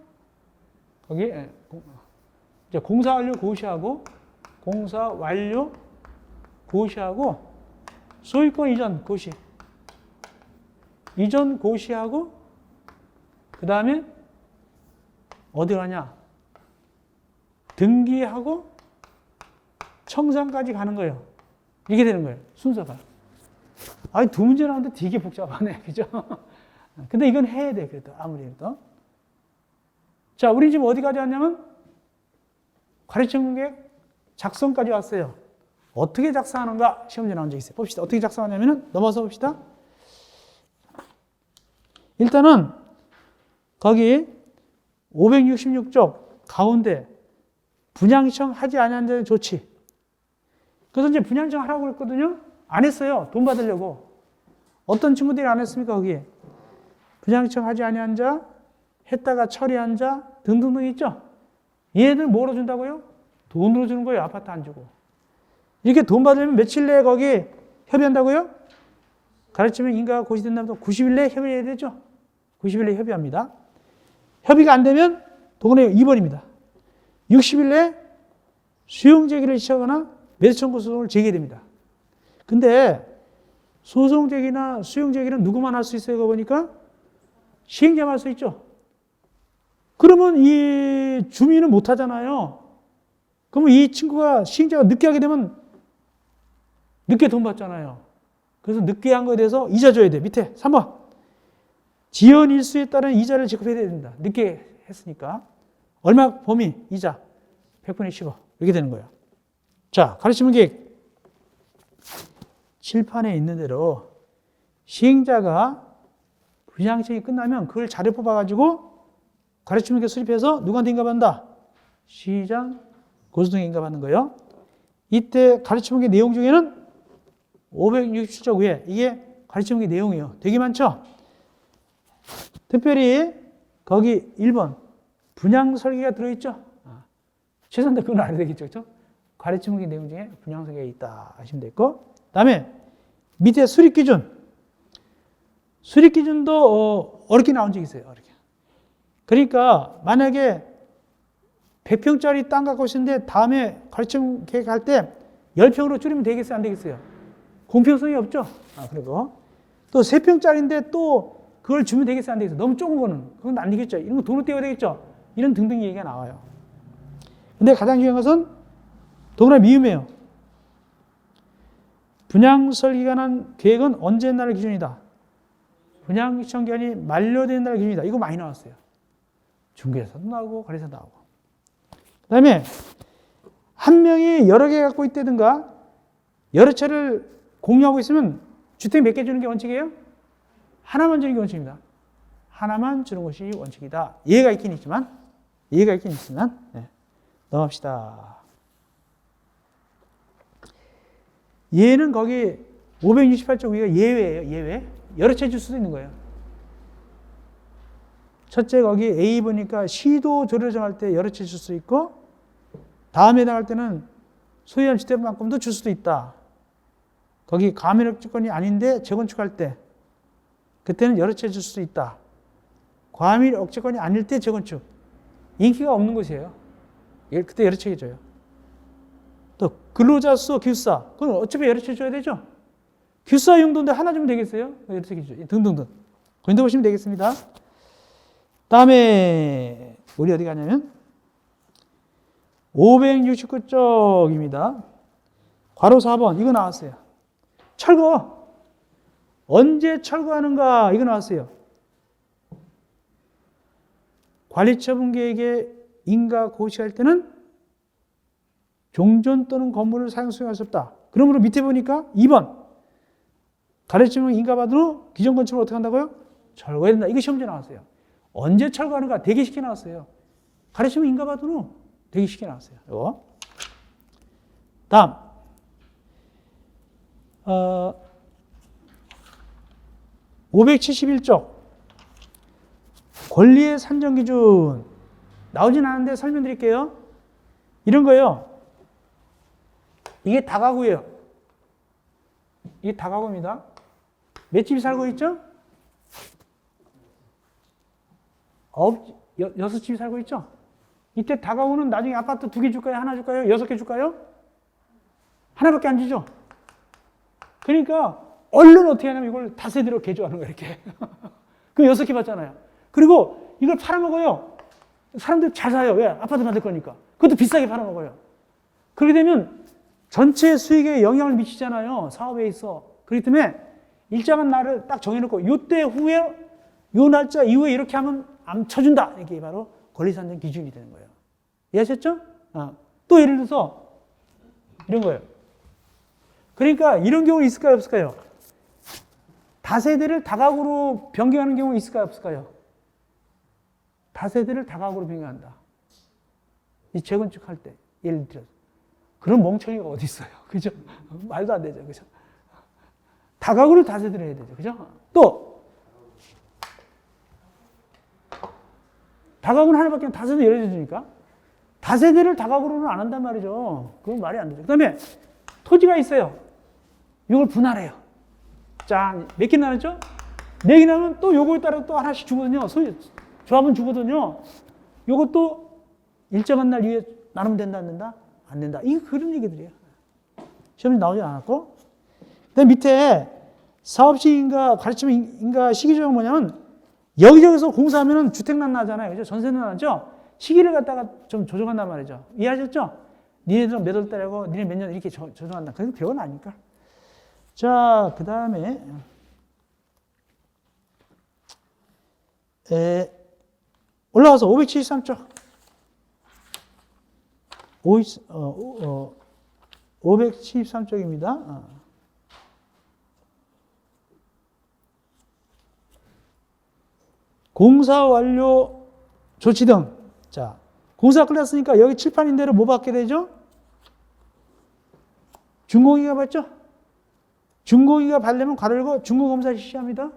거기 이제 공사 완료 고시하고 공사 완료 고시하고 소유권 이전 고시 이전 고시하고 그 다음에 어디 가냐 등기하고 청산까지 가는 거예요. 이게 되는 거예요. 순서가. 아니 두 문제 나오는데 되게 복잡하네. 그죠? 근데 이건 해야 돼. 그래도 아무리 해도. 자, 우리 지금 어디까지 왔냐면 가르침계 작성까지 왔어요. 어떻게 작성하는가 시험지 나온 적 있어요. 봅시다. 어떻게 작성하냐면은 넘어서 봅시다. 일단은 거기 566쪽 가운데 분양청 하지 않은 데는 좋지. 그래서 이제 분양청 하라고 했거든요. 안 했어요. 돈 받으려고. 어떤 친구들이 안 했습니까? 거기에. 분양청 하지 아니한 자, 했다가 처리한 자 등등등 있죠. 얘들 뭐로 준다고요? 돈으로 주는 거예요. 아파트 안 주고. 이렇게 돈 받으면 며칠 내에 거기 협의한다고요? 가르치면 인가가 고시된 다음에 90일 내에 협의해야 되죠. 90일 내에 협의합니다. 협의가 안 되면 도건의 2번입니다. 60일 내에 수용 제기를 시작하거나 매수 청구 소송을 제기됩니다. 근데 소송 제기나 수용 제기는 누구만 할 수 있어요? 보니까 시행자만 할 수 있죠. 그러면 이 주민은 못 하잖아요. 그러면 이 친구가 시행자가 늦게 하게 되면 늦게 돈 받잖아요. 그래서 늦게 한 거에 대해서 이자 줘야 돼. 밑에 3번. 지연 일수에 따른 이자를 지급해야 됩니다. 늦게 했으니까. 얼마 범위? 이자. 100분의 15. 이렇게 되는 거예요. 자, 가르치는 계획. 칠판에 있는 대로 시행자가 분양청이 끝나면 그걸 자료 뽑아가지고 가르치는 계획 수립해서 누구한테 인가받는다? 시장, 고수등에 인가받는 거예요. 이때 가르치는 계획 내용 중에는 567쪽 위에 이게 가르치는 계획 내용이에요. 되게 많죠? 특별히 거기 1번 분양 설계가 들어있죠? 최소한 그건 알아야 되겠죠? 그렇죠? 가르치는 계획 내용 중에 분양 설계가 있다 하시면 되고 그 다음에 밑에 수립기준. 수립기준도 어렵게 나온 적이 있어요. 어렵게. 그러니까 만약에 100평짜리 땅 갖고 있는데 다음에 가르침 계획할 때 10평으로 줄이면 되겠어요? 안 되겠어요? 공평성이 없죠? 그리고 또 3평짜리인데 또 그걸 주면 되겠어요? 안 되겠어요? 너무 적은 거는 그건 안 되겠죠? 이런 거 돈을 떼어야 되겠죠? 이런 등등 얘기가 나와요. 근데 가장 중요한 것은 더구나 미음이에요. 분양 설계관한 계획은 언제 날을 기준이다. 분양 시청 기간이 만료된 날 기준이다. 이거 많이 나왔어요. 중개사도 나오고 거래사도 나오고. 그 다음에 한 명이 여러 개 갖고 있다든가 여러 채를 공유하고 있으면 주택 몇 개 주는 게 원칙이에요? 하나만 주는 게 원칙입니다. 하나만 주는 것이 원칙이다. 예가 있긴 있지만 네. 넘어갑시다. 얘는 거기 568쪽 위가 예외예요. 예외. 여러 채 줄 수도 있는 거예요. 첫째 거기 A 보니까 시도 조례 정할 때 여러 채 줄 수 있고 다음에 해당할 때는 소유한 주택만큼도 줄 수도 있다. 거기 과밀억지권이 아닌데 재건축할 때 그때는 여러 채 줄 수도 있다. 과밀억지권이 아닐 때 재건축. 인기가 없는 곳이에요. 그때 여러 채 줘요. 또 근로자 수 기숙사. 그건 어차피 여러 채 줘야 되죠. 기숙사 용도인데 하나 주면 되겠어요? 여러 채 줘요. 등등등. 거기다 보시면 되겠습니다. 다음에 우리 어디 가냐면 569쪽입니다. 괄호 4번 이거 나왔어요. 철거. 언제 철거하는가 이거 나왔어요. 관리처분계획에 인가 고시할 때는 종전 또는 건물을 사용 수용할 수 없다. 그러므로 밑에 보니까 2번 관리처분 인가받은 후 기존 건축을 어떻게 한다고요? 철거해야 된다. 이거 시험지에 나왔어요. 언제 철거하는가 대기시켜 나왔어요. 관리처분 인가받은 후 대기시켜 나왔어요. 이거. 다음 571쪽 권리의 산정 기준 나오진 않은데 설명드릴게요. 이런 거예요. 이게 다가구예요. 이게 다가구입니다. 몇 집이 살고 있죠? 6집이 살고 있죠? 이때 다가구는 나중에 아파트 2개 줄까요? 하나 줄까요? 6개 줄까요? 하나밖에 안 주죠? 그러니까 얼른 어떻게 하냐면 이걸 다세대로 개조하는 거예요. 이렇게. 그 6개 받잖아요. 그리고 이걸 팔아먹어요. 사람들 잘 사요. 왜? 아파트 받을 거니까. 그것도 비싸게 팔아먹어요. 그렇게 되면 전체 수익에 영향을 미치잖아요. 사업에 있어. 그렇기 때문에 일정한 날을 딱 정해놓고 이때 후에 요 날짜 이후에 이렇게 하면 안 쳐준다. 이게 바로 권리산정 기준이 되는 거예요. 이해하셨죠? 또 예를 들어서 이런 거예요. 그러니까 이런 경우 있을까요? 없을까요? 다세대를 다가구로 변경하는 경우 있을까요? 없을까요? 다세대를 다가구로 변경한다. 이 재건축할 때 예를 들어서 그런 멍청이가 어디 있어요? 그죠? 말도 안 되죠. 그죠? 다가구를 다세대로 해야 되죠. 그죠? 또 다가구는 하나밖에 다세대 열어주니까 다세대를 다가구로는 안 한단 말이죠. 그건 말이 안 되죠. 그 다음에 토지가 있어요. 이걸 분할해요. 짠, 몇 개 나눴죠? 4개 나면 또 요거에 따라 또 하나씩 주거든요. 조합은 주거든요. 요것도 일정한 날 위에 나누면 된다, 안 된다? 안 된다. 이거 그런 얘기들이에요. 시험에 나오지 않았고. 그 다음 밑에 사업시인가 가르치면 인가 시기 조정 뭐냐면 여기저기서 공사하면 주택난 나잖아요. 그죠? 전세는 나죠? 시기를 갖다가 좀 조정한단 말이죠. 이해하셨죠? 니네들은 몇 월 달이고 니네 몇 년 이렇게 조정한다. 그게 별건 아니까. 자, 그 다음에 올라와서 573쪽 573쪽입니다. 공사 완료 조치 등. 자, 공사 끝났으니까 여기 칠판인 대로 뭐 받게 되죠? 준공기가 받죠? 준공기가 받려면 괄호 열고 준공검사 실시합니다.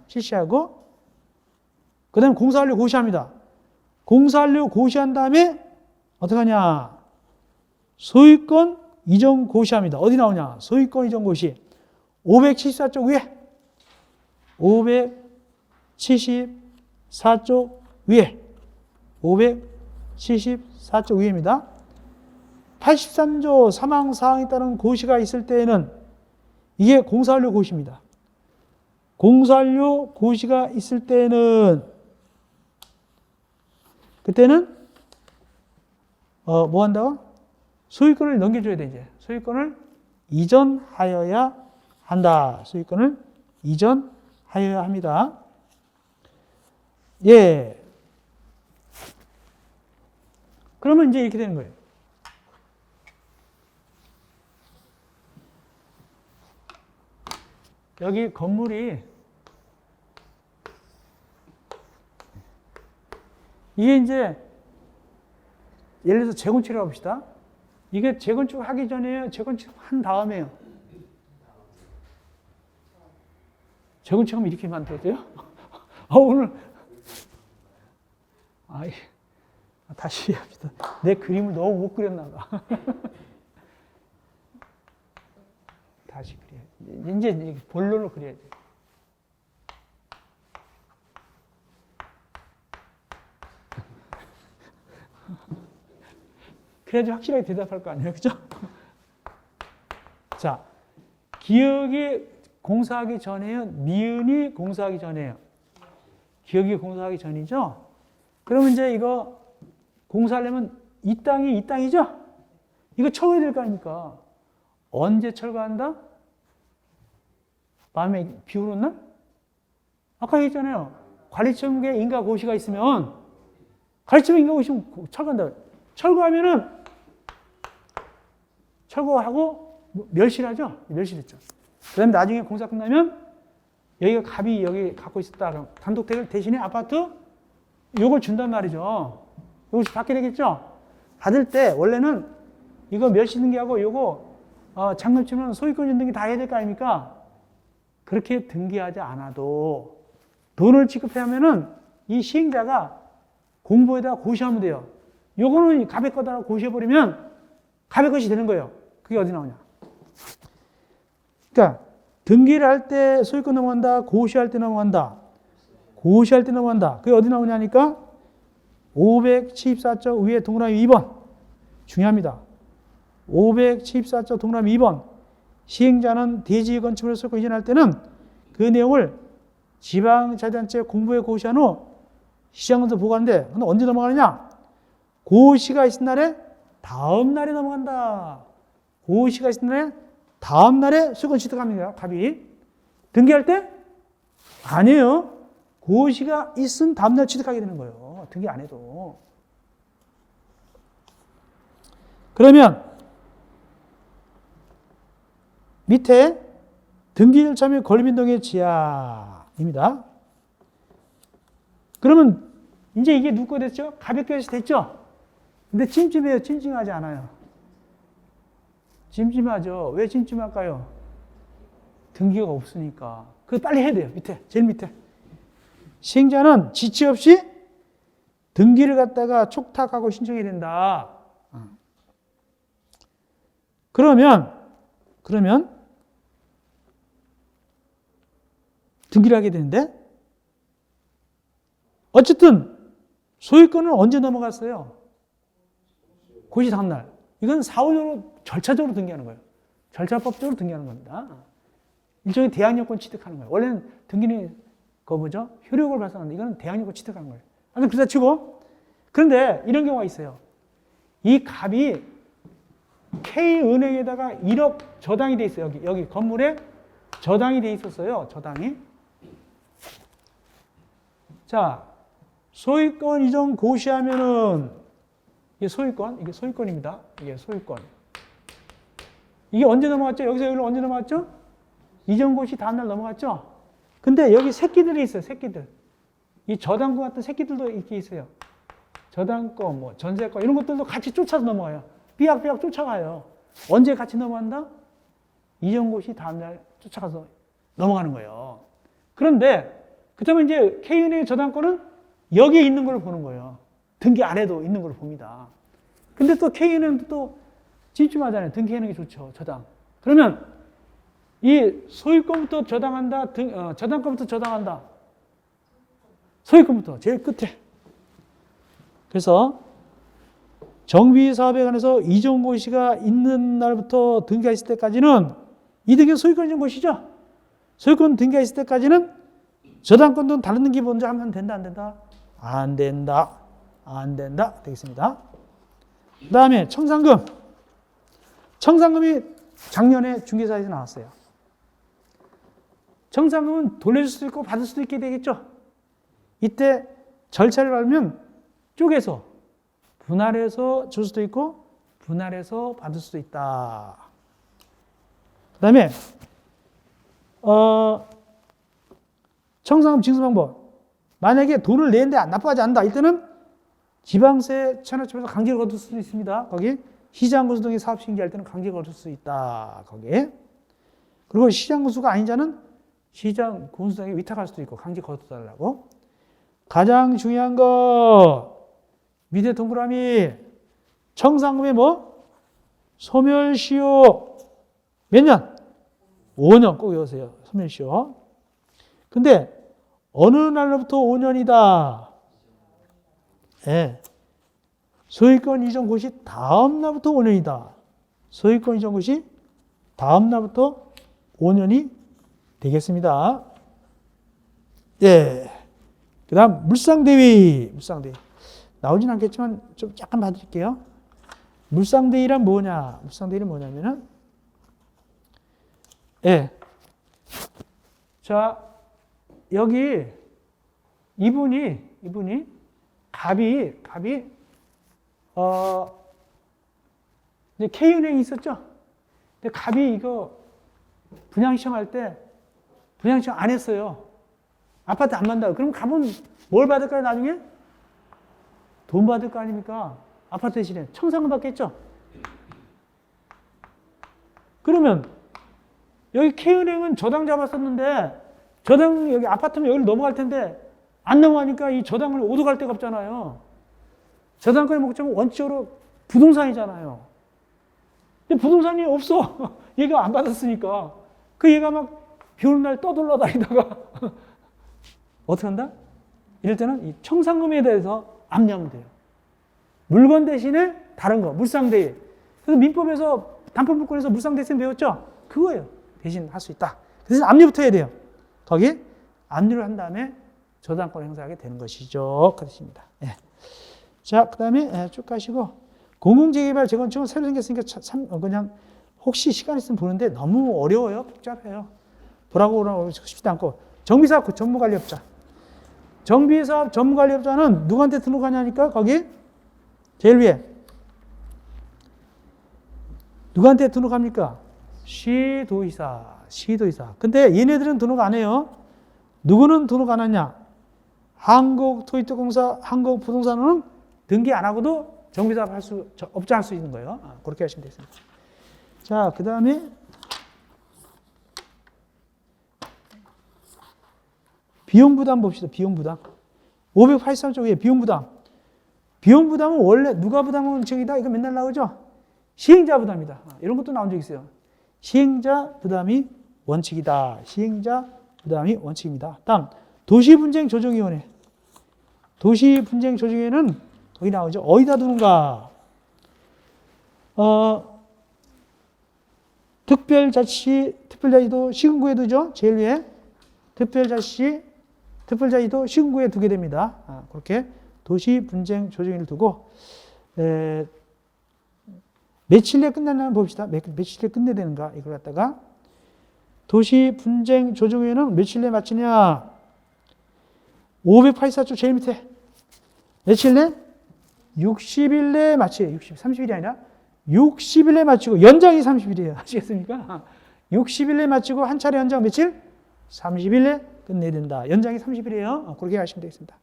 실시하고 그 다음에 공사 완료 고시합니다. 공사 완료 고시한 다음에 어떻게 하냐? 소유권 이전 고시합니다. 어디 나오냐? 소유권 이전 고시. 574쪽 위에. 574쪽 위에. 574쪽 위입니다. 83조 사망 사항에 따른 고시가 있을 때에는 이게 공사 완료 고시입니다. 공사 완료 고시가 있을 때는 그때는 뭐 한다고? 소유권을 넘겨줘야 돼, 이제. 소유권을 이전하여야 한다. 소유권을 이전하여야 합니다. 예. 그러면 이제 이렇게 되는 거예요. 여기 건물이 이게 이제 예를 들어서 재건축이라고 합시다. 이게 재건축 하기 전에요? 재건축 한 다음에요? 재건축하면 이렇게 만들어져요? 오늘 다시 합시다. 내 그림을 너무 못 그렸나 봐. 다시 그려야지. 이제 본론을 그려야지. 그래야지 확실하게 대답할 거 아니에요. 그죠? 자, 기억이 공사하기 전에요? 미은이 공사하기 전에요? 기억이 공사하기 전이죠? 그러면 이제 이거 공사하려면 이 땅이죠? 이거 철거해야 될 거 아닙니까? 언제 철거한다? 밤에 비 오는 날? 아까 얘기했잖아요. 관리청에 인가 고시가 있으면, 관리청에 인가 고시면 철거한다. 철거하면은, 철거하고 멸실하죠? 멸실했죠. 그 다음에 나중에 공사 끝나면, 여기가 갑이 여기 갖고 있었다. 그럼 단독택을 대신에 아파트, 요걸 준단 말이죠. 요걸 받게 되겠죠? 받을 때, 원래는 이거 멸실 등기하고 요거, 잔금 치면 소유권 등기 다 해야 될 거 아닙니까? 그렇게 등기하지 않아도 돈을 지급해야 하면은 이 시행자가 공보에다가 고시하면 돼요. 요거는 갑의 거다라고 고시해버리면 갑의 것이 되는 거예요. 그게 어디 나오냐. 그러니까 등기를 할 때 소유권 넘어간다. 고시할 때 넘어간다. 고시할 때 넘어간다. 그게 어디 나오냐니까 574쪽 위에 동그라미 2번. 중요합니다. 574쪽 동그라미 2번. 시행자는 대지 건축물을 소유권 이전할 때는 그 내용을 지방자치단체 공부에 고시한 후 시장검사 보고하는데, 근데 언제 넘어가느냐? 고시가 있은 날에 다음 날에 넘어간다. 고시가 있은 날에 다음 날에 소유권 취득합니다. 갑이. 등기할 때? 아니에요. 고시가 있은 다음 날 취득하게 되는 거예요. 등기 안 해도. 그러면 밑에 등기 절차 및 권리변동의 지하입니다. 그러면 이제 이게 누구 거 됐죠? 가볍게 해서 됐죠? 근데 찜찜해요? 찜찜하지 않아요? 찜찜하죠. 왜 찜찜할까요? 등기가 없으니까. 그거 빨리 해야 돼요. 밑에, 제일 밑에. 시행자는 지체 없이 등기를 갖다가 촉탁하고 신청해야 된다. 그러면 등기를 하게 되는데, 어쨌든 소유권은 언제 넘어갔어요? 고시 다음날. 이건 사후적으로 절차적으로 등기하는 거예요. 절차법적으로 등기하는 겁니다. 일종의 대항력권 취득하는 거예요. 원래는 등기는 뭐죠? 효력을 발생하는데 이거는 대항력권 취득하는 거예요. 아무튼 그렇다 치고, 그런데 이런 경우가 있어요. 이 갑이 K은행에다가 1억 저당이 돼 있어요. 여기 건물에 저당이 돼 있었어요. 저당이. 자, 소유권 이전 고시하면은 이게 소유권입니다. 이게 소유권. 이게 언제 넘어갔죠? 여기서 여기로 언제 넘어갔죠? 이전 고시 다음날 넘어갔죠? 근데 여기 새끼들이 있어요. 새끼들. 이 저당권 같은 새끼들도 이렇게 있어요. 저당권, 뭐 전세권 이런 것들도 같이 쫓아서 넘어가요. 삐약삐약 쫓아가요. 언제 같이 넘어간다? 이전 고시 다음날 쫓아가서 넘어가는 거예요. 그런데 그렇다면 이제 K은행의 저당권은 여기에 있는 걸 보는 거예요. 등기 안 해도 있는 걸 봅니다. 근데 또 K은행도 또 찜찜하잖아요. 등기하는 게 좋죠. 저당. 그러면 이 소유권부터 저당한다. 저당권부터 저당한다. 소유권부터 제일 끝에. 그래서 정비사업에 관해서 이전 고시가 있는 날부터 등기가 있을 때까지는 이 등기는 소유권 이전 고시죠. 소유권 등기가 있을 때까지는 저당권도 다른 등기 먼저 하면 된다, 안 된다? 안 된다. 안 된다. 되겠습니다. 그 다음에 청산금. 청산금이 작년에 중개사에서 나왔어요. 청산금은 돌려줄 수도 있고 받을 수도 있게 되겠죠. 이때 절차를 밟으면 쪼개서 분할해서 줄 수도 있고 분할해서 받을 수도 있다. 그 다음에 청산금 징수 방법. 만약에 돈을 내는데 납부하지 않는다. 이때는 지방세 천하법에서 강제로 거둘 수도 있습니다. 거기 시장군수 등의 사업 신기할 때는 강제로 거둘 수 있다. 거기에. 그리고 시장군수가 아닌 자는 시장군수 등에게 위탁할 수도 있고 강제 거둬달라고. 가장 중요한 거 밑에 동그라미 청산금의 뭐? 소멸시효 몇 년? 5년 꼭 외우세요. 소멸시효. 근데 어느 날로부터 5년이다. 예. 소유권 이전 고시 다음 날부터 5년이다. 소유권 이전 고시 다음 날부터 5년이 되겠습니다. 예. 그 다음, 물상대위. 물상대위. 나오진 않겠지만 좀 약간 봐드릴게요. 물상대위란 뭐냐? 물상대위는 뭐냐면은, 예. 자, 여기 이분이 갑이 이제 K은행이 있었죠? 근데 갑이 이거 분양시청 할 때 분양시청 안 했어요. 아파트 안 만든다고. 그럼 갑은 뭘 받을까요, 나중에? 돈 받을 거 아닙니까? 아파트 대신에 청산금 받겠죠? 그러면 여기 K은행은 저당 잡았었는데 저당 여기 아파트면 여기를 넘어갈 텐데 안 넘어가니까 이 저당을 오도 갈 데가 없잖아요. 저당권의 목적은 원칙적으로 부동산이잖아요. 근데 부동산이 없어. 얘가 안 받았으니까. 그 얘가 막 비 오는 날 떠돌러 다니다가 어떻게 한다? 이럴 때는 이 청산금에 대해서 압류하면 돼요. 물건 대신에 다른 거, 물상대위. 그래서 민법에서 담보물권에서 물상대위생 배웠죠? 그거예요. 대신 할 수 있다. 대신 압류부터 해야 돼요. 거기 압류를 한 다음에 저당권 행사하게 되는 것이죠. 그 뜻입니다. 예. 자, 그 다음에 쭉 가시고 공공재개발 재건축은 새로 생겼으니까 그냥 혹시 시간 있으면 보는데 너무 어려워요. 복잡해요. 보라고 싶지도 않고 정비사업 전무관리업자. 정비사업 전무관리업자는 누구한테 등록하냐니까 거기 제일 위에 누구한테 등록합니까? 시도의사. 근데 얘네들은 등록 안 해요. 누구는 등록 안 하냐? 한국토지특공사, 한국부동산은 등기 안 하고도 정비사업 업자할 수 있는 거예요. 그렇게 하시면 되겠습니다. 자, 그 다음에 비용부담 봅시다. 비용부담. 583쪽에 비용부담. 비용부담은 원래 누가 부담하는 원칙이다? 이거 맨날 나오죠? 시행자 부담이다. 이런 것도 나온 적 있어요. 시행자 부담이 원칙이다. 시행자 부담이 원칙입니다. 다음, 도시분쟁조정위원회. 도시분쟁조정위원회는 여기 나오죠. 어디다 두는가? 특별자치도 시군구에 두죠. 제일 위에. 특별자치도 시군구에 두게 됩니다. 그렇게 도시분쟁조정위를 두고, 며칠 내에 끝나나 봅시다. 며칠 내에 끝내야 되는가? 이걸 갖다가 도시분쟁조정위원회는 며칠 내에 마치냐? 584조 제일 밑에. 며칠 내? 60일 내에 마치에요. 30일이 아니라 60일 내에 마치고 연장이 30일이에요. 아시겠습니까? 60일 내에 마치고 한 차례 연장 며칠? 30일 내에 끝내야 된다. 연장이 30일이에요. 그렇게 하시면 되겠습니다.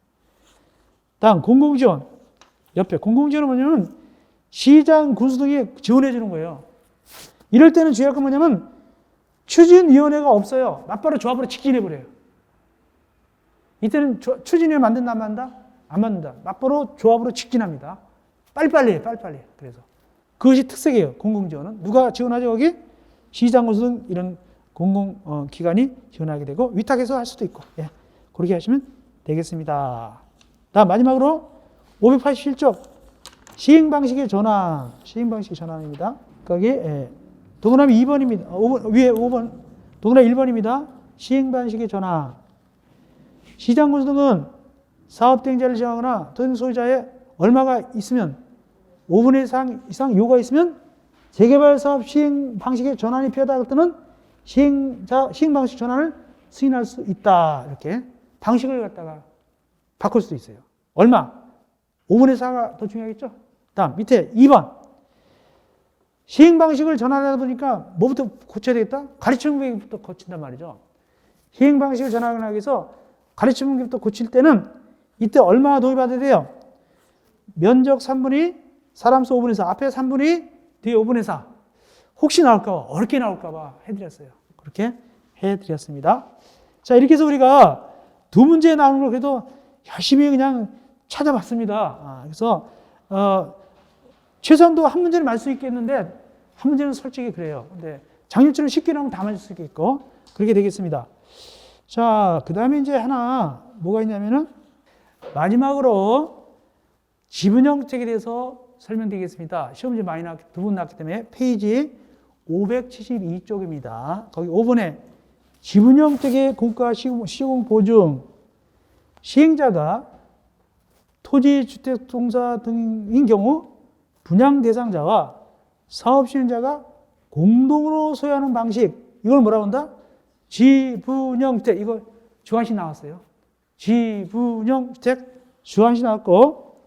다음 공공지원. 옆에 공공지원은 뭐냐면 시장, 군수 등이 지원해 주는 거예요. 이럴 때는 주의할 건 뭐냐면 추진위원회가 없어요. 맞바로 조합으로 직진해버려요. 이때는 추진위원회 만든다, 안 만든다? 안 만든다. 맞바로 조합으로 직진합니다. 빨리빨리 해요, 빨리빨리. 그래서 그것이 특색이에요. 공공지원은. 누가 지원하죠, 거기? 시장, 군수 등 이런 공공기관이 지원하게 되고 위탁해서 할 수도 있고. 예. 그렇게 하시면 되겠습니다. 다음 마지막으로 587쪽. 시행방식의 전환. 시행방식의 전환입니다. 거기 동그라미 2번입니다. 5번, 위에 5번. 동그라미 1번입니다. 시행방식의 전환. 시장, 군수 등은 사업대행자를 지정하거나 토지 소유자에 얼마가 있으면 5분의 이상 요구가 있으면 재개발 사업 시행 방식의 전환이 필요하다 할 때는 시행 방식 전환을 승인할 수 있다. 이렇게 방식을 갖다가 바꿀 수도 있어요. 얼마? 5분의 4가 더 중요하겠죠? 다음 밑에 2번. 시행 방식을 전환하다 보니까 뭐부터 고쳐야 되겠다? 가르치는 부분부터 고친단 말이죠. 시행 방식을 전환하기 위해서 가르치는 부분부터 고칠 때는 이때 얼마나 도움이 받아야 돼요? 면적 3분의 사람 수 5분의 4. 앞에 3분의 뒤에 5분의 4. 혹시 나올까 봐, 어렵게 나올까 봐 해드렸어요. 그렇게 해드렸습니다. 자, 이렇게 해서 우리가 두 문제 나오는 걸 그래도 열심히 그냥 찾아봤습니다. 그래서 최소한도 한 문제는 맞을 수 있겠는데 한 문제는 솔직히 그래요. 근데 장률처럼 쉽게 나오면 다 맞을 수 있겠고 그렇게 되겠습니다. 자, 그 다음에 이제 하나 뭐가 있냐면은 마지막으로 지분 형택에 대해서 설명드리겠습니다. 시험 문제 많이 두 번 나왔기 때문에 페이지 572쪽입니다. 거기 5번에 지분 형택의 공가 시공 보증 시행자가 토지, 주택, 동사 등인 경우 분양 대상자와 사업 시행자가 공동으로 소유하는 방식, 이걸 뭐라고 한다? 지분형택. 이거 주관식 나왔어요. 지분형택 주관식 나왔고,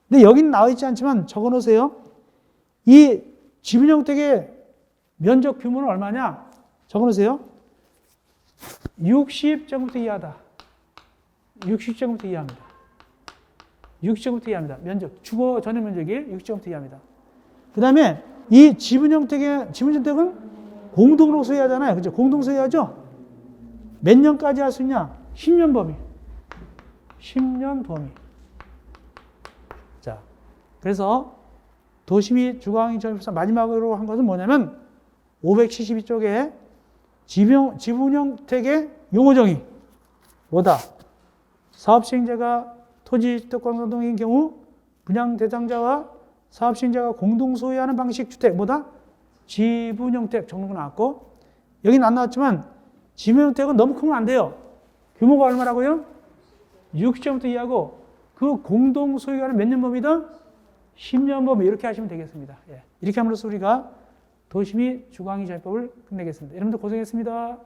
근데 여기는 나와 있지 않지만 적어 놓으세요. 이 지분형택의 면적 규모는 얼마냐? 적어 놓으세요. 60제곱미터 이하다. 60제곱미터 이하입니다. 60제곱미터 이하입니다. 면적, 주거 전용 면적이 60제곱미터 이하입니다. 그 다음에 이 지분형택은 공동으로 소유하잖아요. 그죠? 공동 소유하죠? 몇 년까지 할 수 있냐? 10년 범위. 10년 범위. 자, 그래서 도시 및 주거환경정비법사 마지막으로 한 것은 뭐냐면 572쪽에 지분형택의 용어정의. 뭐다? 사업 시행자가 토지, 주택, 관광 등인 경우 분양 대상자와 사업 시행자가 공동 소유하는 방식 주택. 뭐다? 지분형택 정도가 나왔고, 여기는 안 나왔지만 지분형택은 너무 크면 안 돼요. 규모가 얼마라고요? 60제곱미터 이하고 그 공동 소유하는 몇 년 범위다? 10년 범위. 이렇게 하시면 되겠습니다. 예. 이렇게 함으로써 우리가 도시 및 주거환경정비법을 끝내겠습니다. 여러분들 고생했습니다.